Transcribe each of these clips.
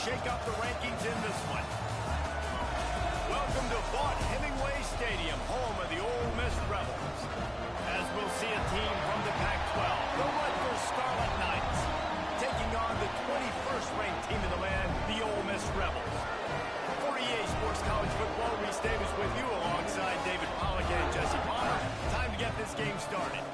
shake up the rankings in this one. Welcome to Vaught-Hemingway Stadium, home of the Ole Miss Rebels. As we'll see a team from the Pac-12, the Rutgers Scarlet Knights, taking on the 21st ranked team in the land, the Ole Miss Rebels. For EA Sports College Football, Reese Davis with you alongside David Pollack and Jesse Palmer. Time to get this game started.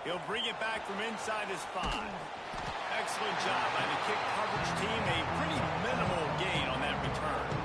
He'll bring it back from inside his 5. Excellent job by the kick coverage team. A pretty minimal gain on that return.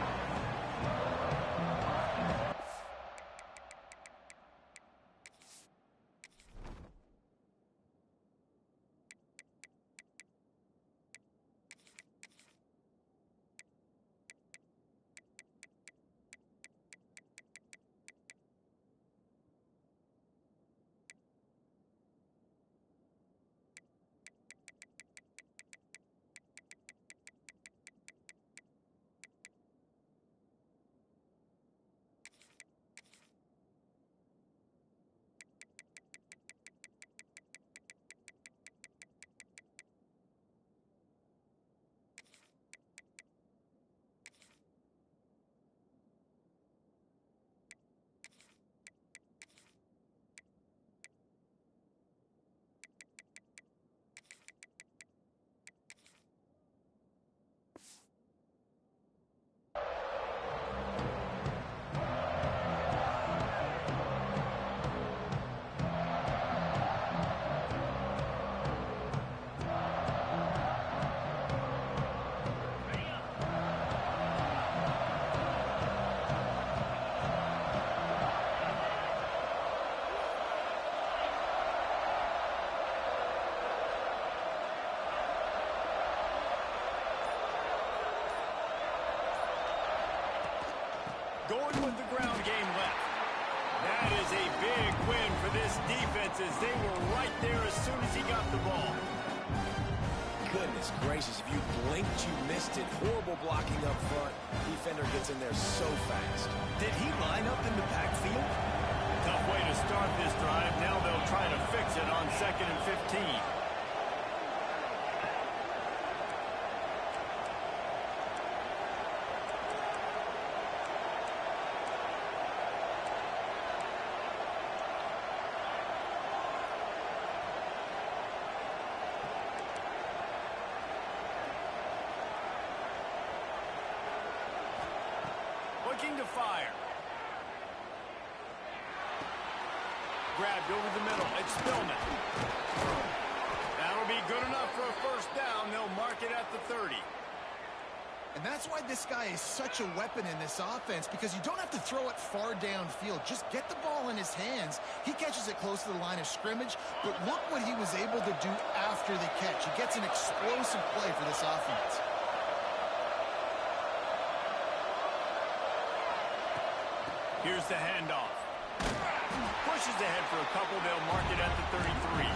Going with the ground game left. That is a big win for this defense as they were right there as soon as he got the ball. Goodness gracious, if you blinked, you missed it. Horrible blocking up front. Defender gets in there so fast. Did he line up in the backfield? Tough way to start this drive. Now they'll try to fix it on 2nd and 15. Looking to fire. Grabbed over the middle. It's Spillman. That'll be good enough for a first down. They'll mark it at the 30. And that's why this guy is such a weapon in this offense, because you don't have to throw it far downfield. Just get the ball in his hands. He catches it close to the line of scrimmage, but look what he was able to do after the catch. He gets an explosive play for this offense. Here's the handoff. Pushes ahead for a couple. They'll mark it at the 33.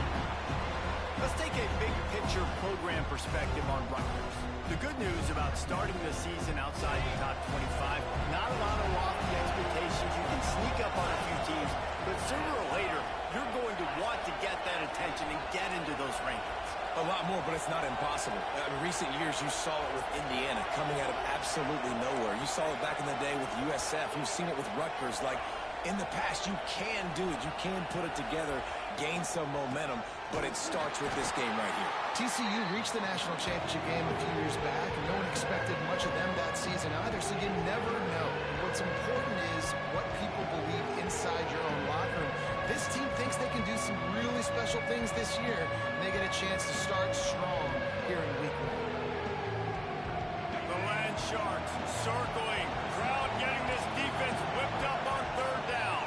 Let's take a big picture program perspective on Rutgers. The good news about starting the season outside the top 25, not a lot of lofty expectations. You can sneak up on a few teams, but sooner or later, you're going to want to get that attention and get into those rankings. A lot more, but it's not impossible. In recent years, you saw it with Indiana coming out of absolutely nowhere. You saw it back in the day with USF. You've seen it with Rutgers. Like, in the past, you can do it. You can put it together, gain some momentum, but it starts with this game right here. TCU reached the national championship game a few years back, and no one expected much of them that season either, so you never know. What's important is what people believe inside your own locker room. This team thinks they can do some really special things this year, and they get a chance to start strong here in week 1. The Land Sharks Circling. Crowd getting this defense whipped up on third down.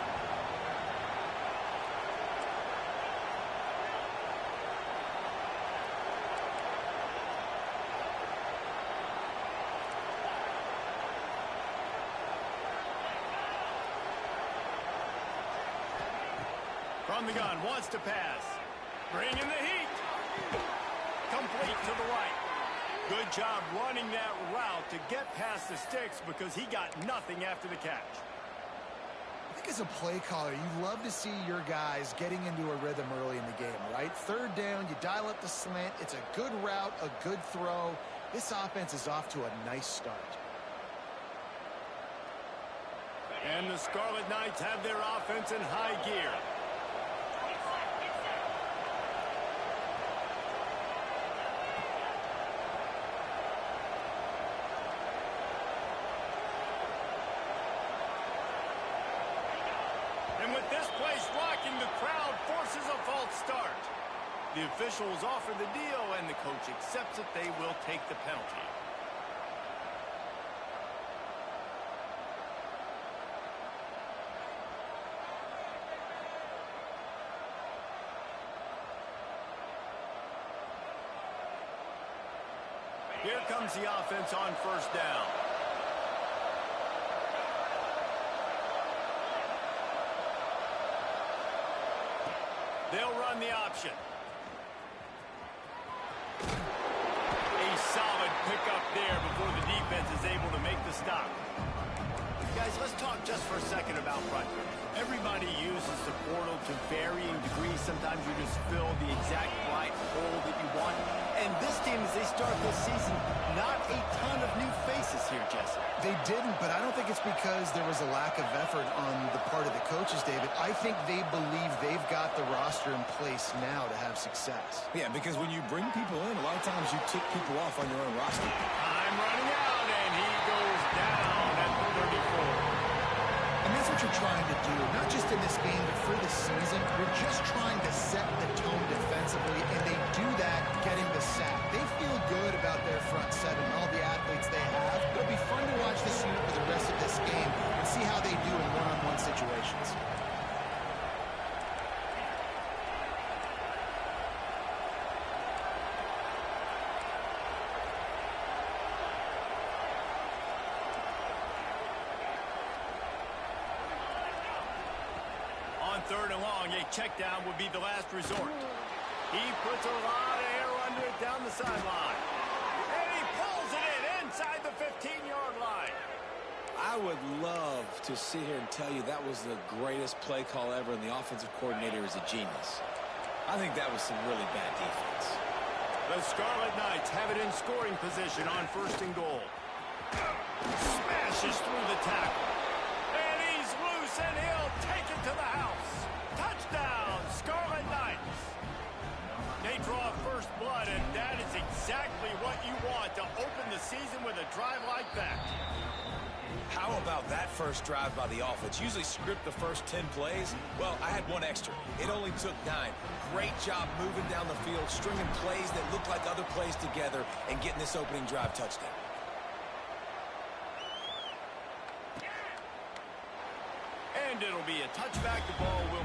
From the gun, wants to pass. Bringing the heat. Complete to the right. Good job running that route to get past the sticks because he got nothing after the catch. I think as a play caller, you love to see your guys getting into a rhythm early in the game, right? Third down, you dial up the slant. It's a good route, a good throw. This offense is off to a nice start. And the Scarlet Knights have their offense in high gear. And with this place rocking, the crowd forces a false start. The officials offer the deal, and the coach accepts it. They will take the penalty. Here comes the offense on first down. They'll run the option. A solid pickup there before the defense is able to make the stop. Guys, let's talk just for a second about Rutgers. Everybody uses the portal to varying degrees. Sometimes you just fill the exact right hole that you want. And this team, as they start this season, not a ton of new faces here, Jesse. They didn't, but I don't think it's because there was a lack of effort on the part of the coaches, David. I think they believe they've got the roster in place now to have success. Yeah, because when you bring people in, a lot of times you tick people off on your own roster. Time running out, and he goes down at the 34. And that's what you're trying to do, not just in this game, but for the season. You're just trying to set the tone defensively, and they do that getting the sack. They feel good about their front seven and all the athletes they have. It'll be fun to watch this unit for the rest of this game and see how they do in one-on-one situations. Third and long, a check down would be the last resort. He puts a lot of air under it down the sideline. And he pulls it in inside the 15-yard line. I would love to sit here and tell you that was the greatest play call ever, and the offensive coordinator is a genius. I think that was some really bad defense. The Scarlet Knights have it in scoring position on first and goal. Smashes through the tackle. And he's loose, and he'll take it to the house. Touchdown, Scarlet Knights. They draw first blood, and that is exactly what you want to open the season with a drive like that. How about that first drive by the offense? Usually script the first 10 plays. Well, I had one extra. It only took 9. Great job moving down the field, stringing plays that look like other plays together, and getting this opening drive touchdown. And it'll be a touchback. The ball will...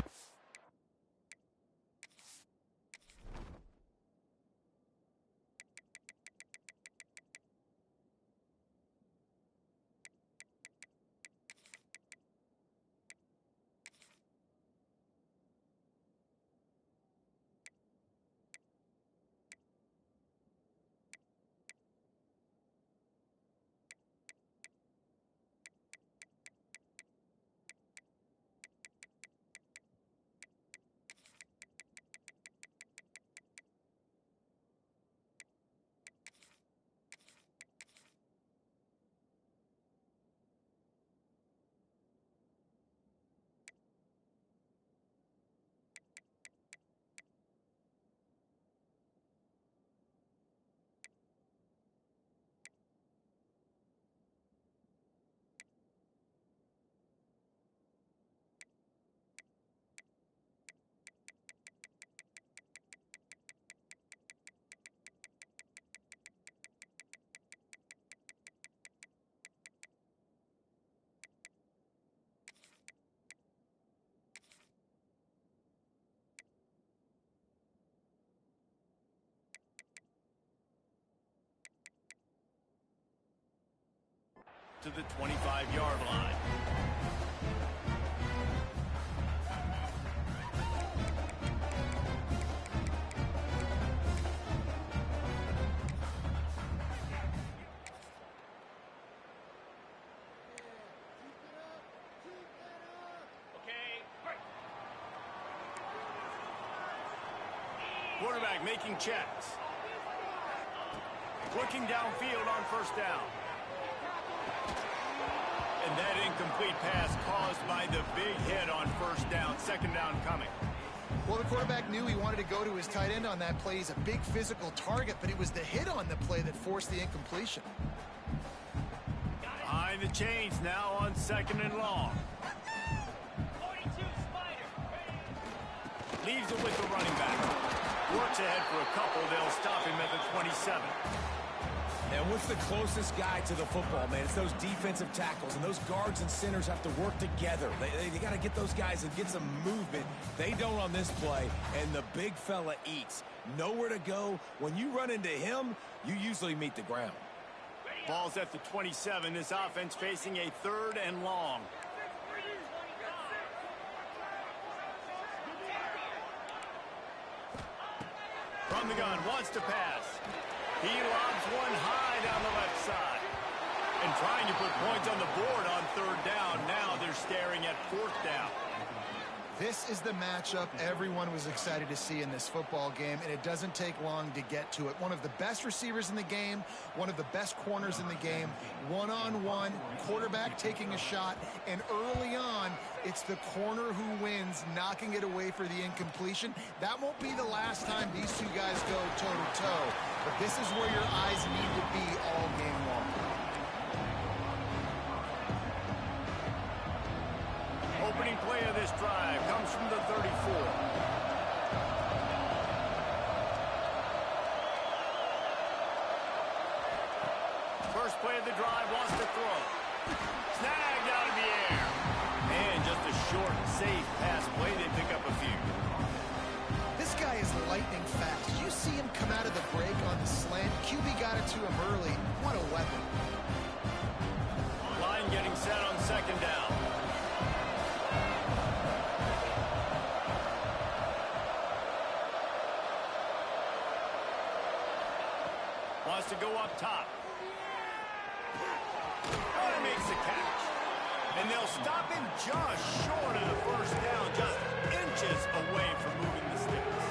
to the 25-yard line. Quarterback making checks. Looking downfield on first down. And that incomplete pass caused by the big hit on first down. Second down coming. Well, the quarterback knew he wanted to go to his tight end on that play. He's a big physical target, but it was the hit on the play that forced the incompletion. Behind the chains now on second and long. 42 Spider. Leaves it with the running back. Works ahead for a couple. They'll stop him at the 27. And what's the closest guy to the football, man? It's those defensive tackles, and those guards and centers have to work together. They got to get those guys and get some movement. They don't on this play, and the big fella eats. Nowhere to go. When you run into him, you usually meet the ground. Ball's at the 27. This offense facing a third and long. From the gun, wants to pass. He lobs one high down the left side. And trying to put points on the board on third down. Now they're staring at fourth down. This is the matchup everyone was excited to see in this football game, and it doesn't take long to get to it. One of the best receivers in the game, one of the best corners in the game, one-on-one, quarterback taking a shot, and early on, it's the corner who wins, knocking it away for the incompletion. That won't be the last time these two guys go toe-to-toe, but this is where your eyes need to be all game long. Opening play of this drive comes from the 34. First play of the drive, wants to throw. Snagged out of the air. And just a short, safe pass play. They pick up a few. This guy is lightning fast. Did you see him come out of the break on the slant? QB got it to him early. What a weapon. Line getting set on second down. Wants to go up top. Oh, he makes the catch. And they'll stop him just short of the first down, just inches away from moving the sticks.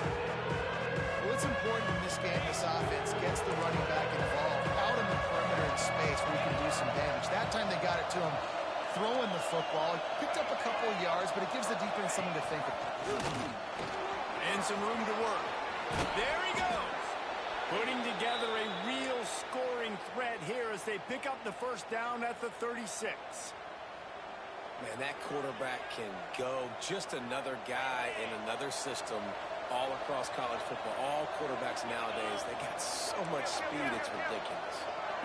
Well, it's important in this game, this offense gets the running back involved out in the perimeter in space where he can do some damage. That time they got it to him throwing the football. It picked up a couple of yards, but it gives the defense something to think about. And some room to work. There he goes. Putting together a real scoring threat here as they pick up the first down at the 36. Man, that quarterback can go. Just another guy in another system all across college football. All quarterbacks nowadays, they got so much speed, it's ridiculous.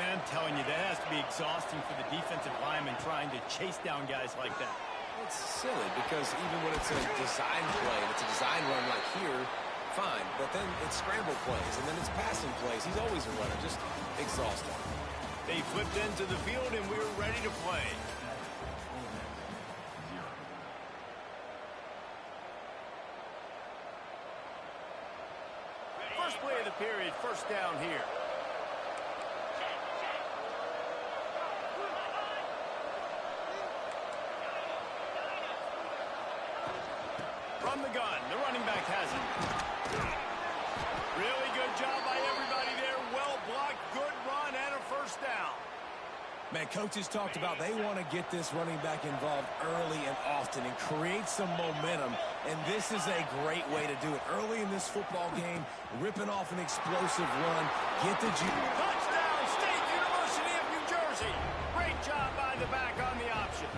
Man, I'm telling you, that has to be exhausting for the defensive lineman trying to chase down guys like that. It's silly because even when it's a design play, and it's a design run like here, fine, but then it's scramble plays, and then it's passing plays. He's always a runner, just exhausting. They flipped into the field, and we were ready to play. First play of the period, first down here. From the gun, the running back has it. Really good job by everybody there. Well blocked, good run, and a first down. Man, coaches talked about they want to get this running back involved early and often and create some momentum, and this is a great way to do it. Early in this football game, ripping off an explosive run, get the Touchdown, State University of New Jersey. Great job by the back on the option.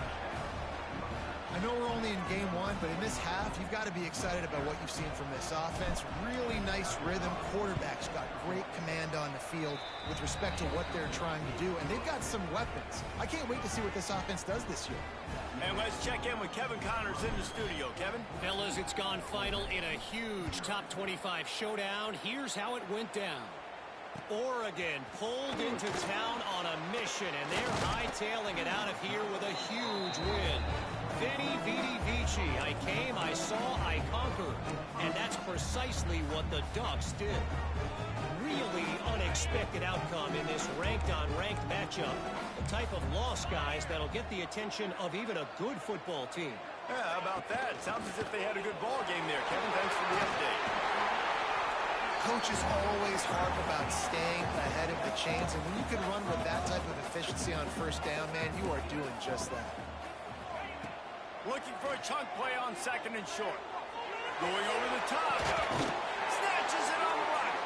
I know we're only in game one, but in this half, you've got to be excited about what you've seen from this offense. Really nice rhythm. Quarterback's got great command on the field with respect to what they're trying to do, and they've got some weapons. I can't wait to see what this offense does this year. And let's check in with Kevin Connors in the studio. Kevin? Fellas, it's gone final in a huge top 25 showdown. Here's how it went down. Oregon pulled into town on a mission, and they're hightailing it out of here with a huge win. Veni, Vidi, Vici. I came, I saw, I conquered. And that's precisely what the Ducks did. Really unexpected outcome in this ranked-on-ranked matchup. The type of loss, guys, that'll get the attention of even a good football team. Yeah, how about that? Sounds as if they had a good ball game there. Kevin, thanks for the update. Coaches always harp about staying ahead of the chains, and when you can run with that type of efficiency on first down, man, you are doing just that. Looking for a chunk play on second and short. Going over the top. Snatches it on the right.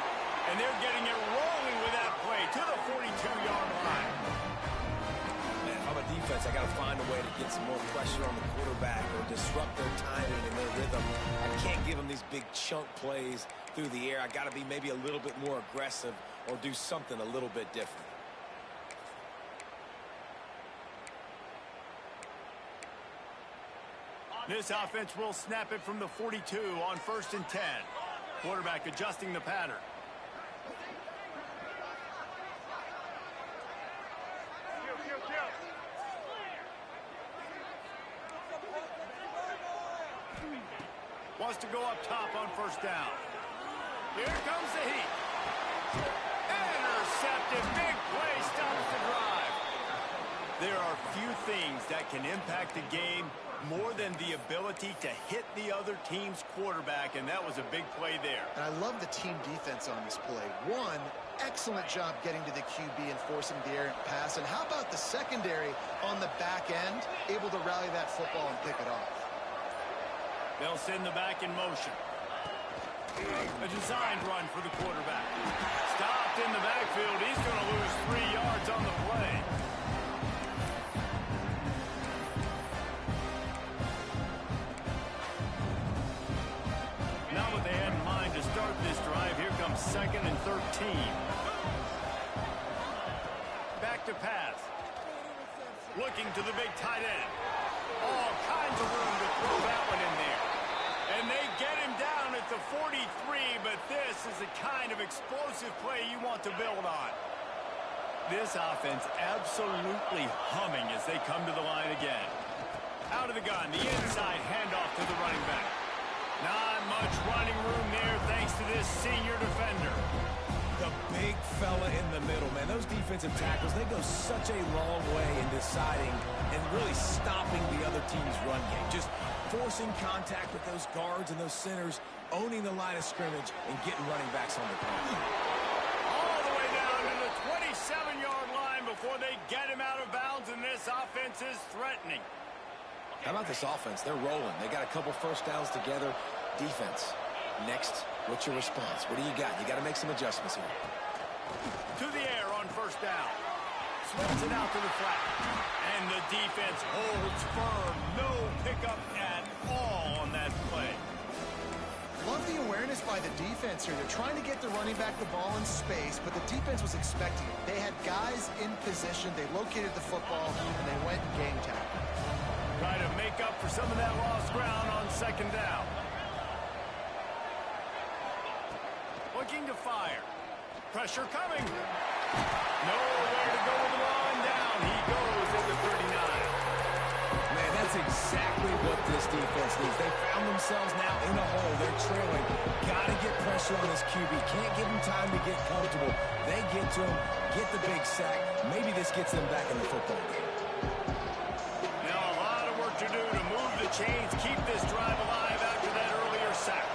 And they're getting it rolling with that play to the 42-yard line. Man, if I'm a defense, I got to find a way to get some more pressure on the quarterback or disrupt their timing and their rhythm. I can't give them these big chunk plays through the air. I got to be maybe a little bit more aggressive or do something a little bit different. This offense will snap it from the 42 on 1st and 10. Quarterback adjusting the pattern. Wants to go up top on 1st down. Here comes the heat. Intercepted. Big play stops the drive. There are few things that can impact a game more than the ability to hit the other team's quarterback, and that was a big play there. And I love the team defense on this play. One, excellent job getting to the QB and forcing the errant pass. And how about the secondary on the back end, able to rally that football and pick it off? They'll send the back in motion. A designed run for the quarterback. Stopped in the backfield. He's going to lose 3 yards on the play. Not what they had in mind to start this drive. Here comes 2nd and 13. Back to pass. Looking to the big tight end. All kinds of room to throw that one in there. And they get him down at the 43, but this is the kind of explosive play you want to build on. This offense absolutely humming as they come to the line again. Out of the gun, the inside handoff to the running back. Not much running room there thanks to this senior defender. The big fella in the middle, man. Those defensive tackles, they go such a long way in deciding and really stopping the other team's run game. Just forcing contact with those guards and those centers, owning the line of scrimmage, and getting running backs on the ground. All the way down to the 27-yard line before they get him out of bounds, and this offense is threatening. How about this offense? They're rolling. They got a couple first downs together. Defense. Next, what's your response? What do you got? You got to make some adjustments here. To the air on 1st down. Swings it out to the flat. And the defense holds firm. No pickup at all on that play. Love the awareness by the defense here. They're trying to get the running back the ball in space, but the defense was expecting it. They had guys in position. They located the football, and they went and game tackled. Try to make up for some of that lost ground on 2nd down. Looking to fire. Pressure coming. Nowhere to go with the ball and down. He goes at the 39. Man, that's exactly what this defense needs. They found themselves now in a hole. They're trailing. Got to get pressure on this QB. Can't give him time to get comfortable. They get to him, get the big sack. Maybe this gets them back in the football game. Now a lot of work to do to move the chains, keep this drive alive after that earlier sack.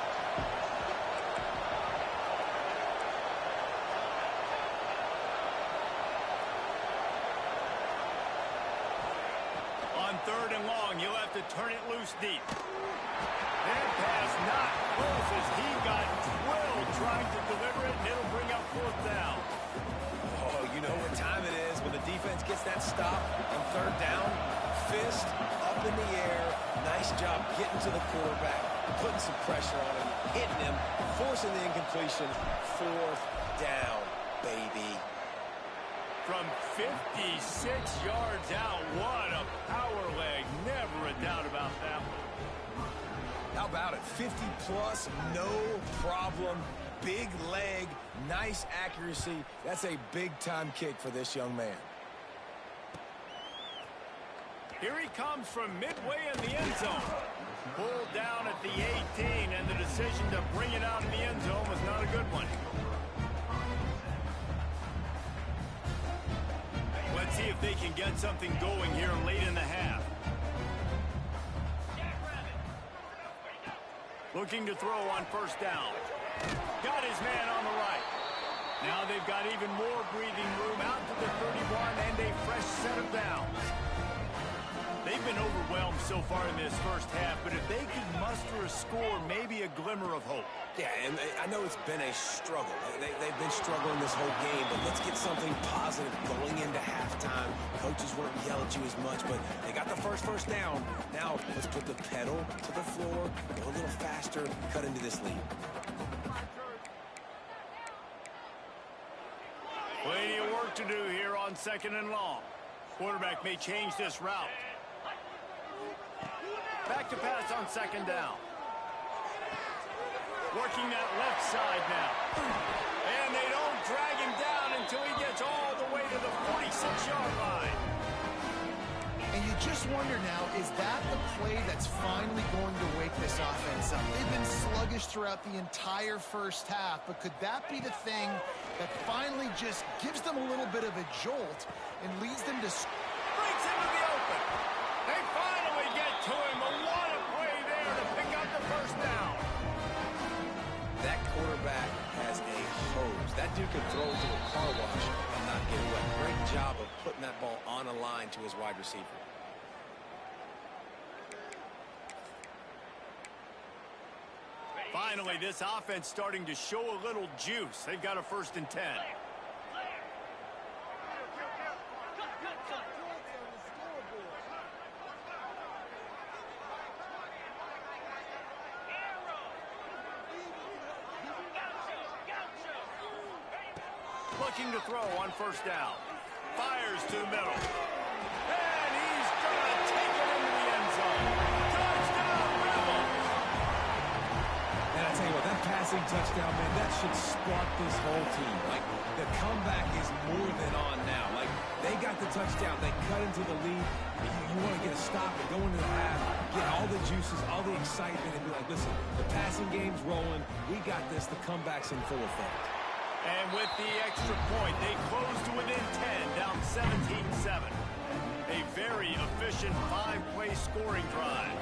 On 3rd and long, you'll have to turn it loose deep. That pass not close as he got drilled trying to deliver it, and it'll bring up 4th down. Oh, you know what time it is when the defense gets that stop on 3rd down. Fist up in the air. Nice job getting to the quarterback, putting some pressure on him, hitting him, forcing the incompletion. 4th down, baby. From 56 yards out, what a power leg. Never a doubt about that one. How about it? 50 plus, no problem. Big leg, nice accuracy. That's a big-time kick for this young man. Here he comes from midway in the end zone. Pulled down at the 18, and the decision to bring it out in the end zone was not a good one. Let's see if they can get something going here late in the half. Looking to throw on first down. Got his man on the right. Now they've got even more breathing room out to the 31 and a fresh set of downs. They've been overwhelmed so far in this first half, but if they could muster a score, maybe a glimmer of hope. Yeah, and I know it's been a struggle. They've been struggling this whole game, but let's get something positive going into halftime. Coaches won't yell at you as much, but they got the first down. Now let's put the pedal to the floor, go a little faster, cut into this lead. Plenty of work to do here on 2nd and long. Quarterback may change this route. Back to pass on 2nd down. Working that left side now. And they don't drag him down until he gets all the way to the 46-yard line. And you just wonder now, is that the play that's finally going to wake this offense up? They've been sluggish throughout the entire first half, but could that be the thing that finally just gives them a little bit of a jolt and leads them to... Breaks into the open. They finally get to him, but what a play there to pick up the first down. That quarterback has a hose. That dude can throw to a car wash and not get wet. Great job of putting that ball on a line to his wide receiver. Finally, this offense starting to show a little juice. They've got a 1st and 10. Looking to throw on first down. Fires to the middle. And he's going to take it into the end zone. Touchdown, Rebels! And I tell you what, that passing touchdown, man, that should spark this whole team. Like, the comeback is more than on now. Like, they got the touchdown. They cut into the lead. You want to get a stop and go into the half, get all the juices, all the excitement, and be like, listen, the passing game's rolling. We got this. The comeback's in full effect. And with the extra point, they close to within 10, down 17-7. A very efficient 5-play scoring drive.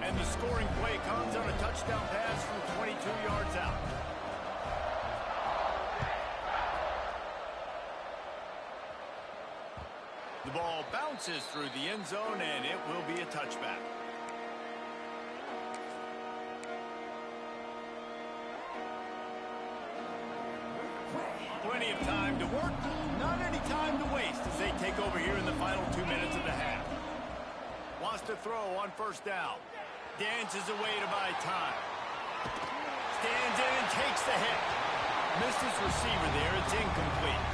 And the scoring play comes on a touchdown pass from 22 yards out. The ball bounces through the end zone, and it will be a touchback. Plenty of time to work, not any time to waste as they take over here in the final 2 minutes of the half. Wants to throw on first down. Dances away to buy time. Stands in and takes the hit. Missed his receiver there. It's incomplete.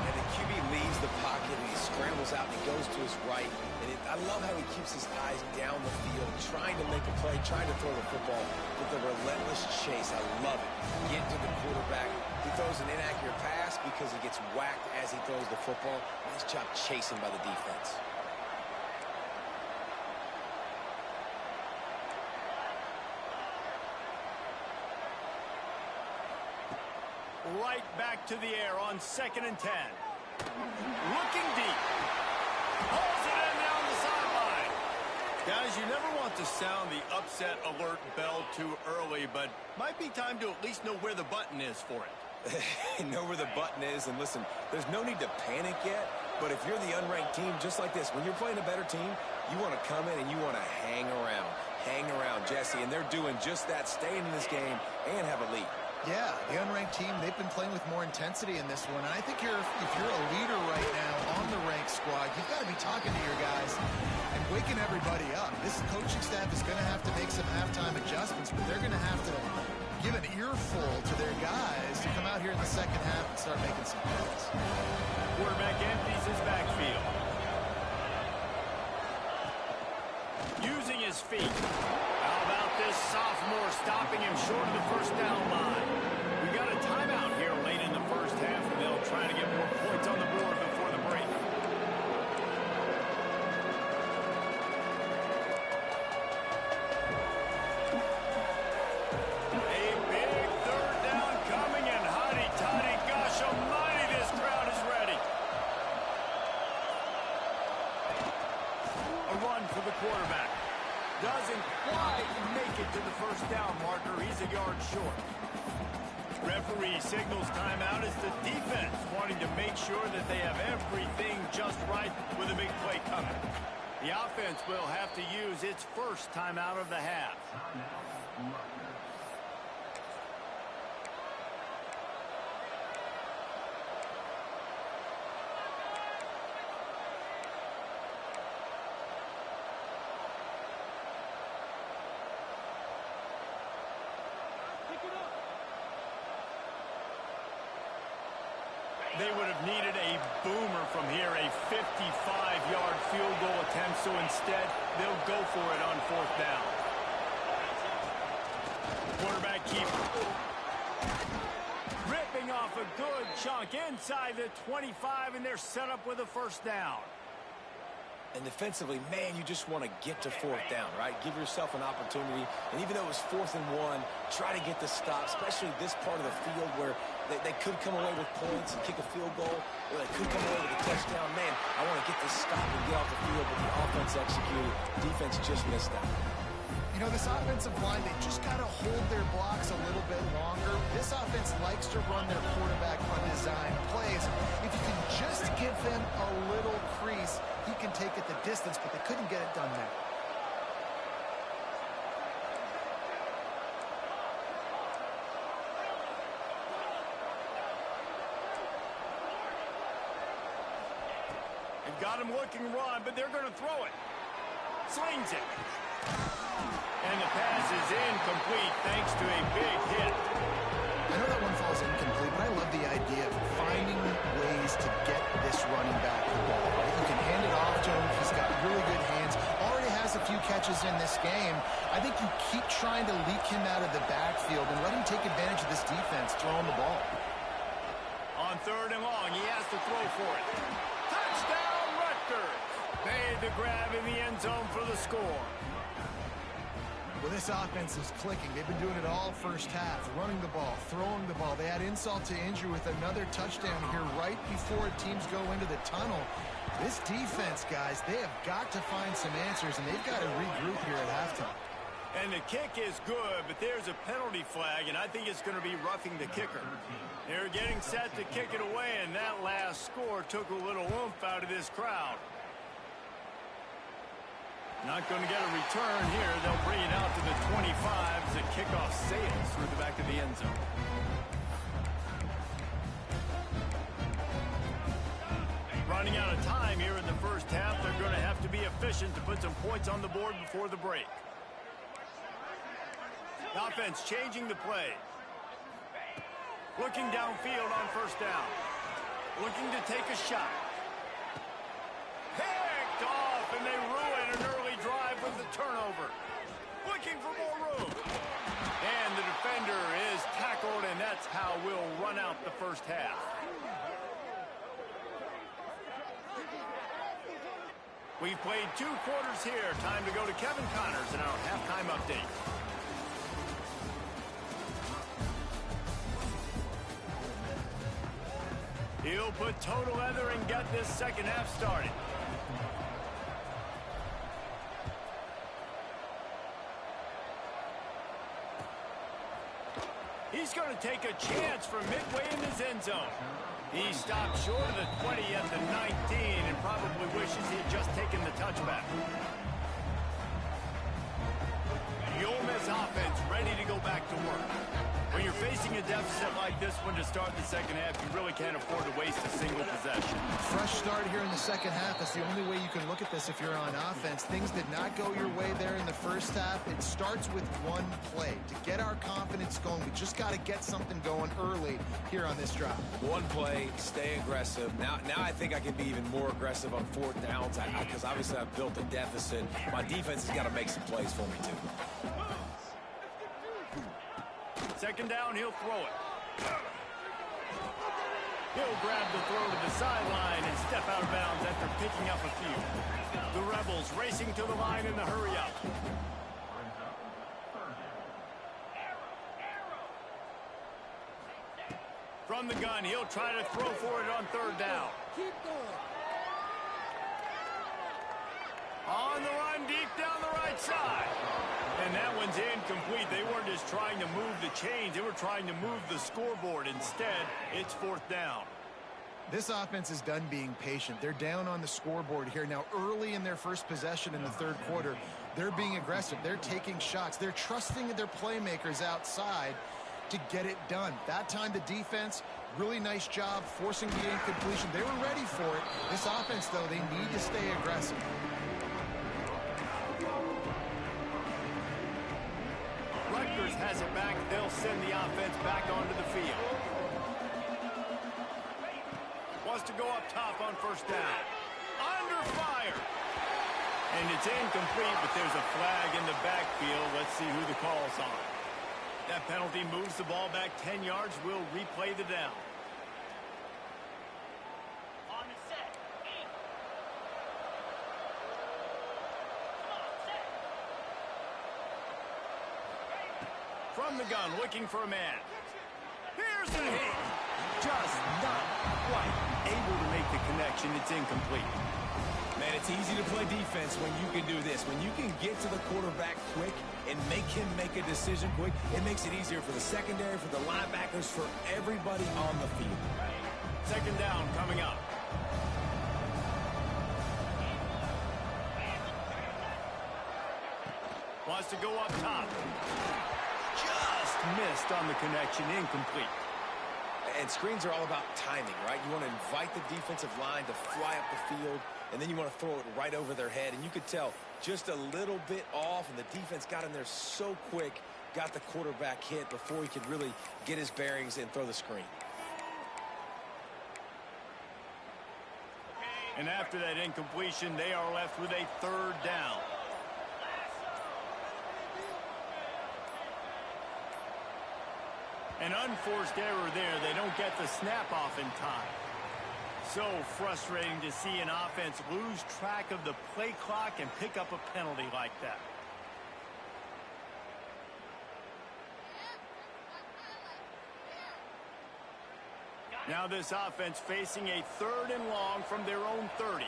And the QB leaves the pocket and he scrambles out and he goes to his right. And I love how he keeps his eyes down the field, trying to make a play, trying to throw the football with a relentless chase. I love it. Get to the quarterback. He throws an inaccurate pass because he gets whacked as he throws the football. Nice job chasing by the defense. Right back to the air on 2nd and 10. Looking deep. Pulls it in down the sideline. Guys, you never want to sound the upset alert bell too early, but might be time to at least know where the button is for it. Know where the button is, and listen, there's no need to panic yet, but if you're the unranked team, just like this, when you're playing a better team, you want to come in and you want to hang around, Jesse, and they're doing just that, staying in this game and have a lead. Yeah, the unranked team, they've been playing with more intensity in this one. And I think if you're a leader right now on the ranked squad, you've got to be talking to your guys and waking everybody up. This coaching staff is going to have to make some halftime adjustments, but they're going to have to give an earful to their guys to come out here in the second half and start making some plays. Quarterback empties his backfield. Using his feet. How about this sophomore stopping him short of the first down line. We got a timeout here late in the first half, and they'll try to get more points on the board before the break. A big third down coming, and hotty-toddy, gosh almighty, this crowd is ready. A run for the quarterback. Doesn't quite make it to the first down marker. He's a yard short. Referee signals timeout as the defense wanting to make sure that they have everything just right with a big play coming. The offense will have to use its first timeout of the half. They would have needed a boomer from here, a 55-yard field goal attempt, so instead they'll go for it on fourth down. Quarterback keeper. Ripping off a good chunk inside the 25, and they're set up with a first down. And defensively, man, you just want to get to fourth down, right? Give yourself an opportunity. And even though it was 4th and 1, try to get the stop, especially this part of the field where they could come away with points and kick a field goal, or they could come away with a touchdown. Man, I want to get this stop and get off the field, but the offense executed. Defense just missed that. You know, this offensive line, they just got to hold their blocks a little bit longer. This offense likes to run their quarterback undesigned plays. If you can just give him a little crease, he can take it the distance, but they couldn't get it done there. They've got him looking run, but they're going to throw it. Slings it. And the pass is incomplete thanks to a big hit. I know that one falls incomplete, but I love the idea of finding ways to get this running back the ball, right? You can hand it off to him. He's got really good hands. Already has a few catches in this game. I think you keep trying to leak him out of the backfield and let him take advantage of this defense throwing the ball. On 3rd and long, he has to throw for it. Touchdown, Rutgers! Made the grab in the end zone for the score. Well, this offense is clicking. They've been doing it all first half, running the ball, throwing the ball. They add insult to injury with another touchdown here right before teams go into the tunnel. This defense, guys, they have got to find some answers, and they've got to regroup here at halftime. And the kick is good, but there's a penalty flag, and I think it's going to be roughing the kicker. They're getting set to kick it away, and that last score took a little oomph out of this crowd. Not going to get a return here. They'll bring it out to the 25 as the kickoff sails through the back of the end zone. Running out of time here in the first half. They're going to have to be efficient to put some points on the board before the break. The offense changing the play. Looking downfield on first down. Looking to take a shot. Picked off, and they ruin an early drive with the turnover. Looking for more room. And the defender is tackled, and that's how we'll run out the first half. We've played 2 quarters here. Time to go to Kevin Connors in our halftime update. He'll put total leather and get this second half started. He's going to take a chance from midway in his end zone. He stopped short of the 20 at the 19 and probably wishes he had just taken the touchback. The Ole Miss offense ready to go back to work. When you're facing a deficit like this one to start the second half, you really can't afford to waste a single possession. Fresh start here in the second half. That's the only way you can look at this if you're on offense. Things did not go your way there in the first half. It starts with one play. To get our confidence going, we just got to get something going early here on this drive. One play, stay aggressive. Now I think I can be even more aggressive on 4th downs because obviously I've built a deficit. My defense has got to make some plays for me too. Second down, he'll throw it. He'll grab the throw to the sideline and step out of bounds after picking up a few. The Rebels racing to the line in the hurry-up. From the gun, he'll try to throw for it on third down. Keep going. On the run, deep down the right side. And that one's incomplete. They weren't just trying to move the chains. They were trying to move the scoreboard. Instead, it's fourth down. This offense is done being patient. They're down on the scoreboard here. Now, early in their first possession in the third quarter, they're being aggressive. They're taking shots. They're trusting their playmakers outside to get it done. That time, the defense, really nice job forcing the incompletion. They were ready for it. This offense, though, they need to stay aggressive. Rutgers has it back. They'll send the offense back onto the field. Wants to go up top on first down. Under fire. And it's incomplete, but there's a flag in the backfield. Let's see who the call's on. That penalty moves the ball back 10 yards. We'll replay the down. On the set. From the gun, looking for a man. Here's the hit. Just not quite able to make the connection. It's incomplete. Man, it's easy to play defense when you can do this. When you can get to the quarterback quick and make him make a decision quick, it makes it easier for the secondary, for the linebackers, for everybody on the field. Second down coming up. Wants to go up top. Just missed on the connection, incomplete. And screens are all about timing, right? You want to invite the defensive line to fly up the field, and then you want to throw it right over their head. And you could tell just a little bit off, and the defense got in there so quick, got the quarterback hit before he could really get his bearings and throw the screen. And after that incompletion, they are left with a third down. An unforced error there. They don't get the snap off in time. So frustrating to see an offense lose track of the play clock and pick up a penalty like that. Now this offense facing a third and long from their own 30.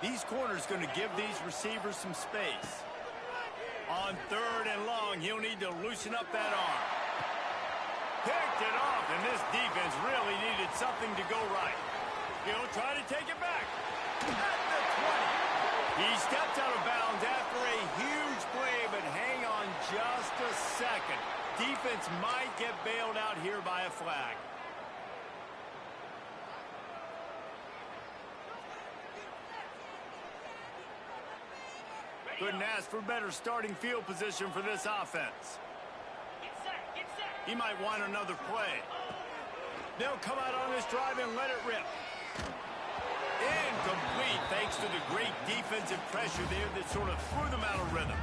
These corners going to give these receivers some space. On third and long, he'll need to loosen up that arm. Picked it off, and this defense really needed something to go right. He'll try to take it back. At the 20. He stepped out of bounds after a huge play, but hang on just a second. Defense might get bailed out here by a flag. Couldn't ask for better starting field position for this offense. He might want another play. They'll come out on this drive and let it rip. Incomplete thanks to the great defensive pressure there that sort of threw them out of rhythm.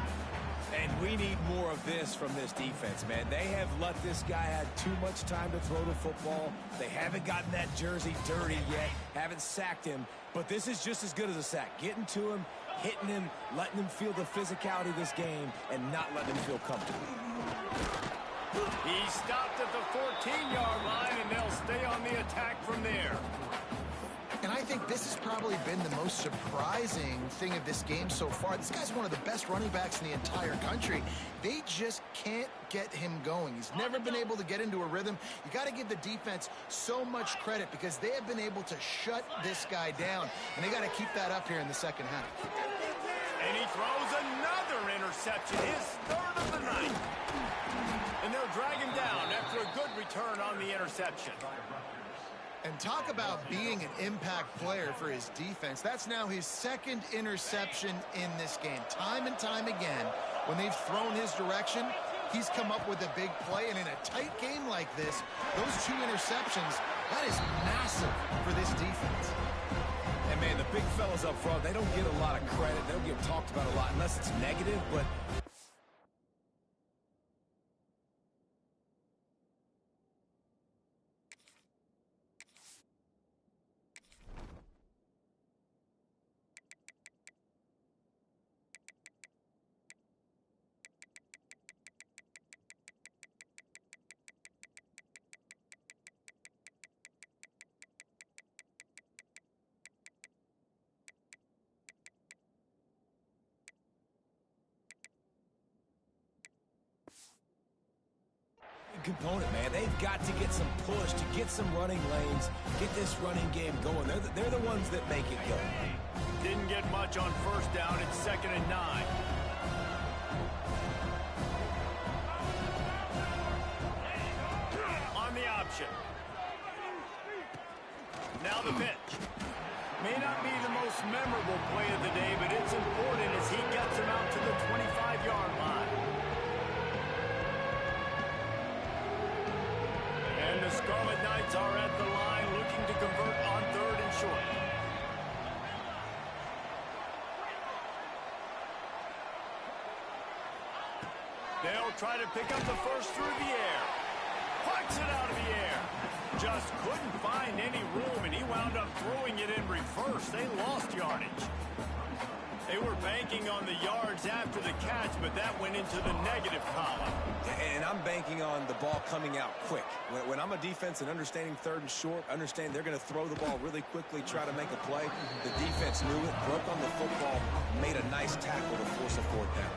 And we need more of this from this defense, man. They have let this guy have too much time to throw the football. They haven't gotten that jersey dirty yet, haven't sacked him. But this is just as good as a sack. Getting to him, hitting him, letting him feel the physicality of this game, and not letting him feel comfortable. He stopped at the 14-yard line, and they'll stay on the attack from there. And I think this has probably been the most surprising thing of this game so far. This guy's one of the best running backs in the entire country. They just can't get him going. He's never been able to get into a rhythm. You got to give the defense so much credit because they have been able to shut this guy down. And they got to keep that up here in the second half. And he throws another interception, his third of the night. And they'll drag him down after a good return on the interception. And talk about being an impact player for his defense. That's now his second interception in this game. Time and time again, when they've thrown his direction, he's come up with a big play. And in a tight game like this, those two interceptions, that is massive for this defense. And man, the big fellas up front, they don't get a lot of credit. They don't get talked about a lot unless it's negative, but component, man. They've got to get some push, to get some running lanes, get this running game going. They're the ones that make it go. Didn't get much on first down. It's 2nd and 9. On the option. Now the pitch. May not be the most memorable play of the day, but it's important as he gets him out to the 25-yard line. And the Scarlet Knights are at the line looking to convert on 3rd and short. They'll try to pick up the first through the air. Puts it out of the air. Just couldn't find any room, and he wound up throwing it in reverse. They lost yardage. They were banking on the yards after the catch, but that went into the negative column. And I'm banking on the ball coming out quick. When I'm a defense and understanding 3rd and short, understand they're going to throw the ball really quickly, try to make a play. The defense knew it, broke on the football, made a nice tackle to force a 4th down.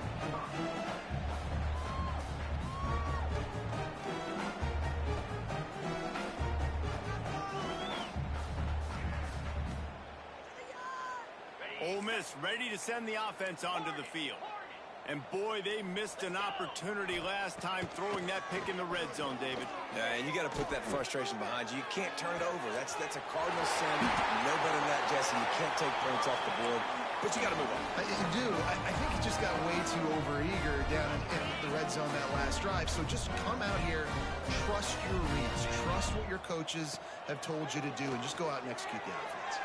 Ole Miss ready to send the offense onto the field. And boy, they missed an opportunity last time throwing that pick in the red zone, David. Yeah, and you got to put that frustration behind you. You can't turn it over. That's a cardinal sin. No better than that, Jesse. You can't take points off the board, but you got to move on. You do. I think he just got way too overeager down in the red zone that last drive. So just come out here, trust your reads, trust what your coaches have told you to do, and just go out and execute the offense.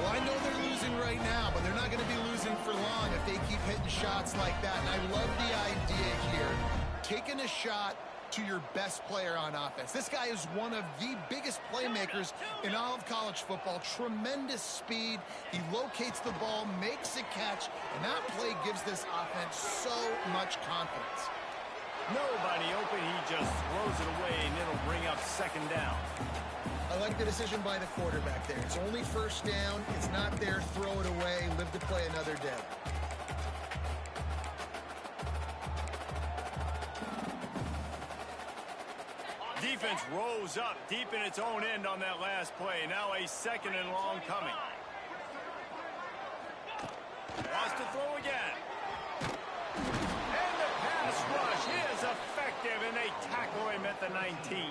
I know they're losing right now, but they're not going to be losing for long if they keep hitting shots like that. And I love the idea here, taking a shot to your best player on offense. This guy is one of the biggest playmakers in all of college football. Tremendous speed. He locates the ball, makes a catch, and that play gives this offense so much confidence. Nobody open. He just throws it away, and it'll bring up 2nd down. I like the decision by the quarterback there. It's only 1st down. It's not there. Throw it away. Live to play another day. Defense rose up deep in its own end on that last play. Now a 2nd and long coming. Wants to throw again. And the pass rush is effective, and they tackle him at the 19.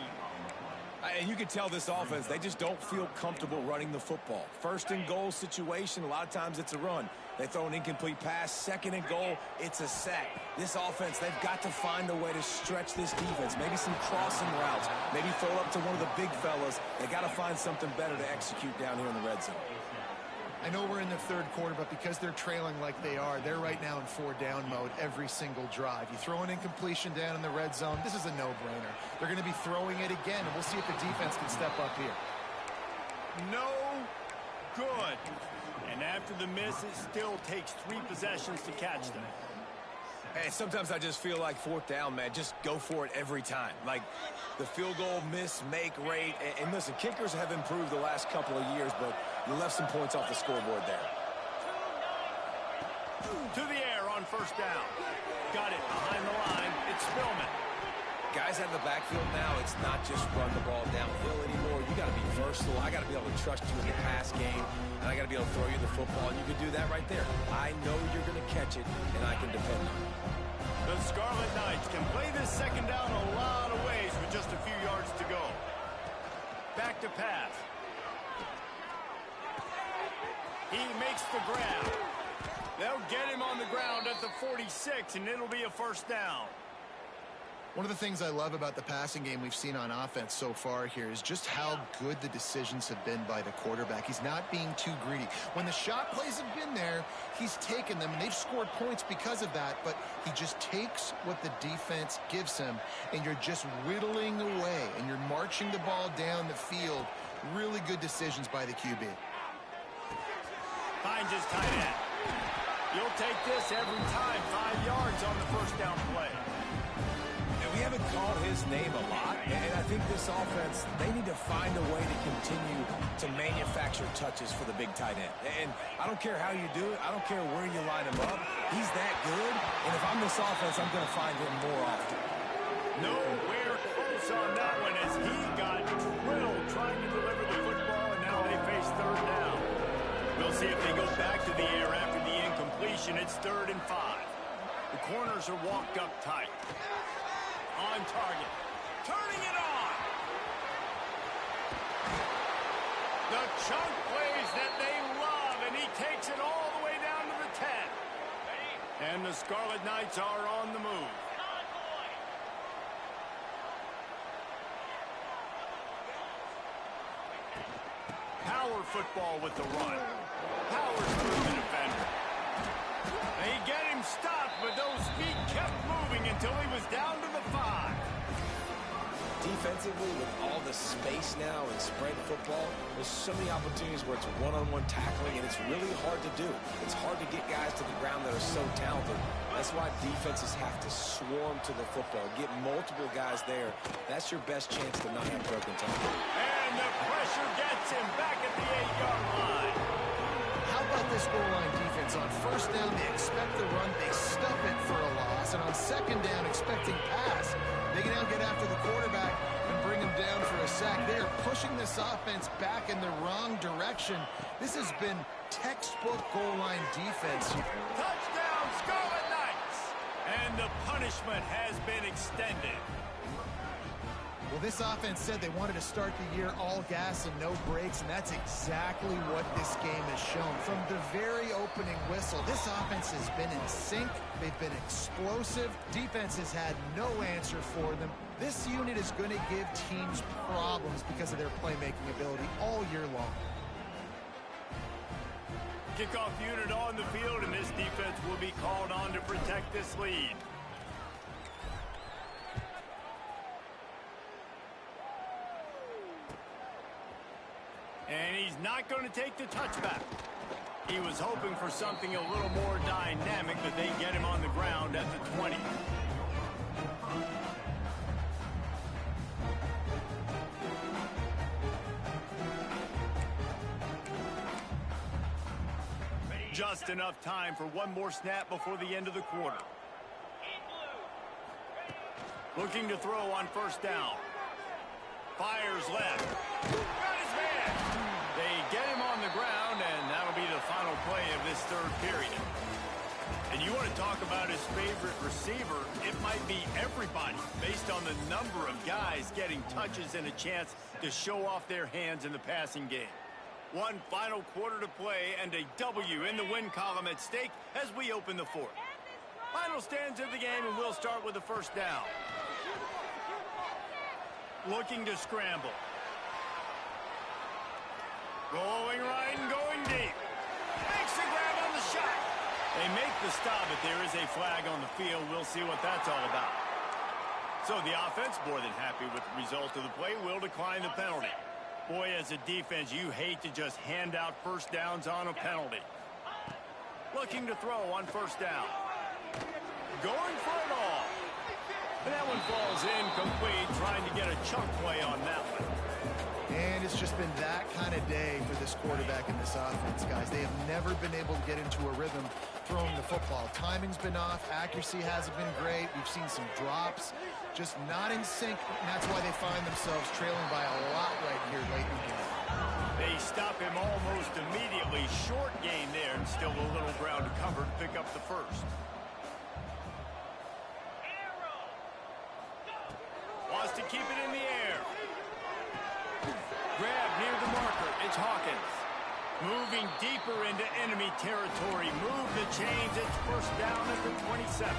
And you can tell this offense, they just don't feel comfortable running the football. 1st and goal situation, a lot of times it's a run. They throw an incomplete pass. 2nd and goal, it's a sack. This offense, they've got to find a way to stretch this defense. Maybe some crossing routes. Maybe throw up to one of the big fellas. They got to find something better to execute down here in the red zone. I know we're in the 3rd quarter, but because they're trailing like they are, they're right now in 4-down mode every single drive. You throw an incompletion down in the red zone, this is a no-brainer. They're going to be throwing it again, and we'll see if the defense can step up here. No good. And after the miss, it still takes 3 possessions to catch them. Hey, sometimes I just feel like 4th down, man. Just go for it every time. Like the field goal miss, make rate. And listen, kickers have improved the last couple of years, but you left some points off the scoreboard there. To the air on 1st down. Got it behind the line. It's Spillman. Guys out of the backfield now, it's not just run the ball downhill anymore. You got to be versatile. I got to be able to trust you in the pass game, and I got to be able to throw you the football, and you can do that right there. I know you're going to catch it, and I can depend on it. The Scarlet Knights can play this 2nd down a lot of ways with just a few yards to go. Back to pass. He makes the grab. They'll get him on the ground at the 46, and it'll be a 1st down. One of the things I love about the passing game we've seen on offense so far here is just how good the decisions have been by the quarterback. He's not being too greedy. When the shot plays have been there, he's taken them, and they've scored points because of that, but he just takes what the defense gives him, and you're just whittling away, and you're marching the ball down the field. Really good decisions by the QB. Finds his tight end. You'll take this every time. 5 yards on the first down play. We haven't called his name a lot, and I think this offense, they need to find a way to continue to manufacture touches for the big tight end. And I don't care how you do it. I don't care where you line him up. He's that good, and if I'm this offense, I'm going to find him more often. Nowhere close on that one as he got drilled trying to deliver the football, and now they face third down. We'll see if they go back to the air after the incompletion. It's 3rd and 5. The corners are walked up tight. On target. Turning it on. The chunk plays that they love, and he takes it all the way down to the 10. And the Scarlet Knights are on the move. Power football with the run. Powers through the defender. They get him stopped, but those feet kept moving until he was down to the 5. Defensively, with all the space now in spread football, there's so many opportunities where it's one-on-one tackling, and it's really hard to do. It's hard to get guys to the ground that are so talented. That's why defenses have to swarm to the football, get multiple guys there. That's your best chance to not have broken tackle. And the pressure gets him back at the 8-yard line. How about this goal line defense? On first down, they expect the run, they stuff it for a loss, and on second down, expecting pass, they can now get after the quarterback and bring him down for a sack. They are pushing this offense back in the wrong direction. This has been textbook goal line defense. Touchdown, Scarlet Knights! And the punishment has been extended. Well, this offense said they wanted to start the year all gas and no brakes, and that's exactly what this game has shown. From the very opening whistle, this offense has been in sync. They've been explosive. Defense has had no answer for them. This unit is going to give teams problems because of their playmaking ability all year long. Kickoff unit on the field, and this defense will be called on to protect this lead. And he's not going to take the touchback. He was hoping for something a little more dynamic, but they get him on the ground at the 20. Just enough time for one more snap before the end of the quarter. Looking to throw on first down. Fires left. Got his man. They get him on the ground, and that'll be the final play of this third period. And you want to talk about his favorite receiver, it might be everybody based on the number of guys getting touches and a chance to show off their hands in the passing game. One final quarter to play and a W in the win column at stake as we open the fourth. Final stands of the game, and we'll start with the first down. Looking to scramble. Going right and going deep. Makes the grab on the shot. They make the stop, but there is a flag on the field. We'll see what that's all about. So the offense, more than happy with the result of the play, will decline the penalty. Boy, as a defense, you hate to just hand out first downs on a penalty. Looking to throw on first down. Going for it all. And that one falls incomplete, trying to get a chunk play on that one. And it's just been that kind of day for this quarterback and this offense, guys. They have never been able to get into a rhythm throwing the football. Timing's been off. Accuracy hasn't been great. We've seen some drops. Just not in sync, and that's why they find themselves trailing by a lot right here late in the game. They stop him almost immediately. Short gain there, and still a little ground to cover to pick up the first. Wants to keep it in the air. Grab near the marker. It's Hawkins. Moving deeper into enemy territory. Move the chains. It's first down at the 27.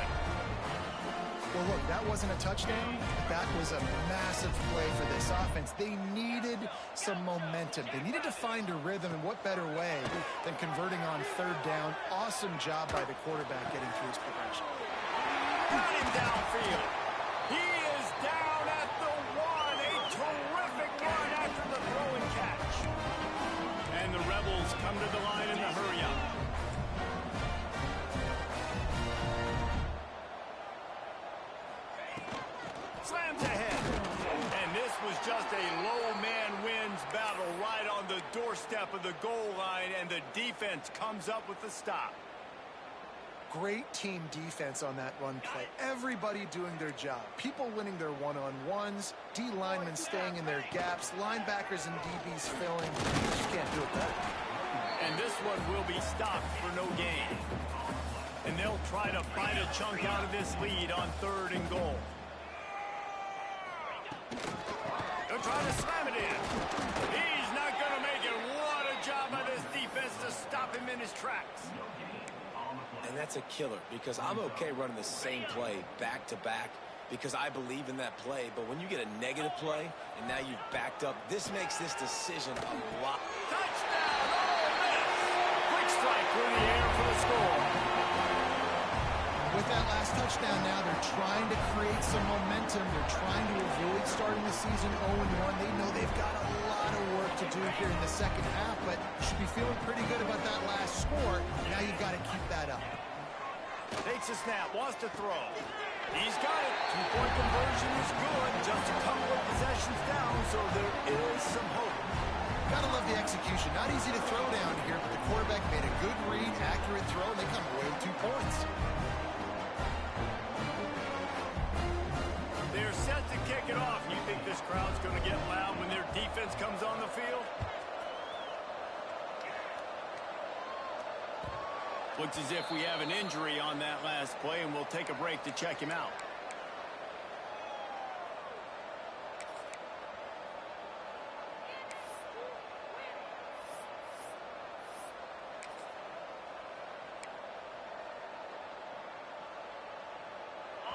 Well, look, that wasn't a touchdown. That was a massive play for this offense. They needed some momentum. They needed to find a rhythm, and what better way than converting on third down. Awesome job by the quarterback getting through his progression. Got him downfield. He is down at the 1. A terrific run after the throw and catch. And the Rebels come to the line in the hurry-up. Slams ahead. And this was just a low man wins battle right on the doorstep of the goal line, and the defense comes up with the stop. Great team defense on that run play. Everybody doing their job. People winning their one-on-ones, D linemen staying in their gaps, linebackers and DBs filling. You can't do it that way. And this one will be stopped for no gain. And they'll try to fight a chunk out of this lead on 3rd and goal. They'll try to slam it in. He's not going to make it. What a job by this defense to stop him in his tracks. And that's a killer, because I'm okay running the same play back-to-back because I believe in that play. But when you get a negative play and now you've backed up, this makes this decision a lot. Touchdown! Ole Miss! Quick strike through the air for the score. With that last touchdown now, they're trying to create some momentum. They're trying to avoid starting the season 0-1. They know they've got a lot of work to do here in the second half, but should be feeling pretty good about that last score. Now you've got to keep that up. Takes a snap, wants to throw. He's got it. 2-point conversion is good. Just a couple of possessions down, so there is some hope. Gotta love the execution. Not easy to throw down here, but the quarterback made a good read, accurate throw, and they come away with 2 points. They're set to kick it off. You think this crowd's going to get loud when their defense comes on the field? Looks as if we have an injury on that last play, and we'll take a break to check him out.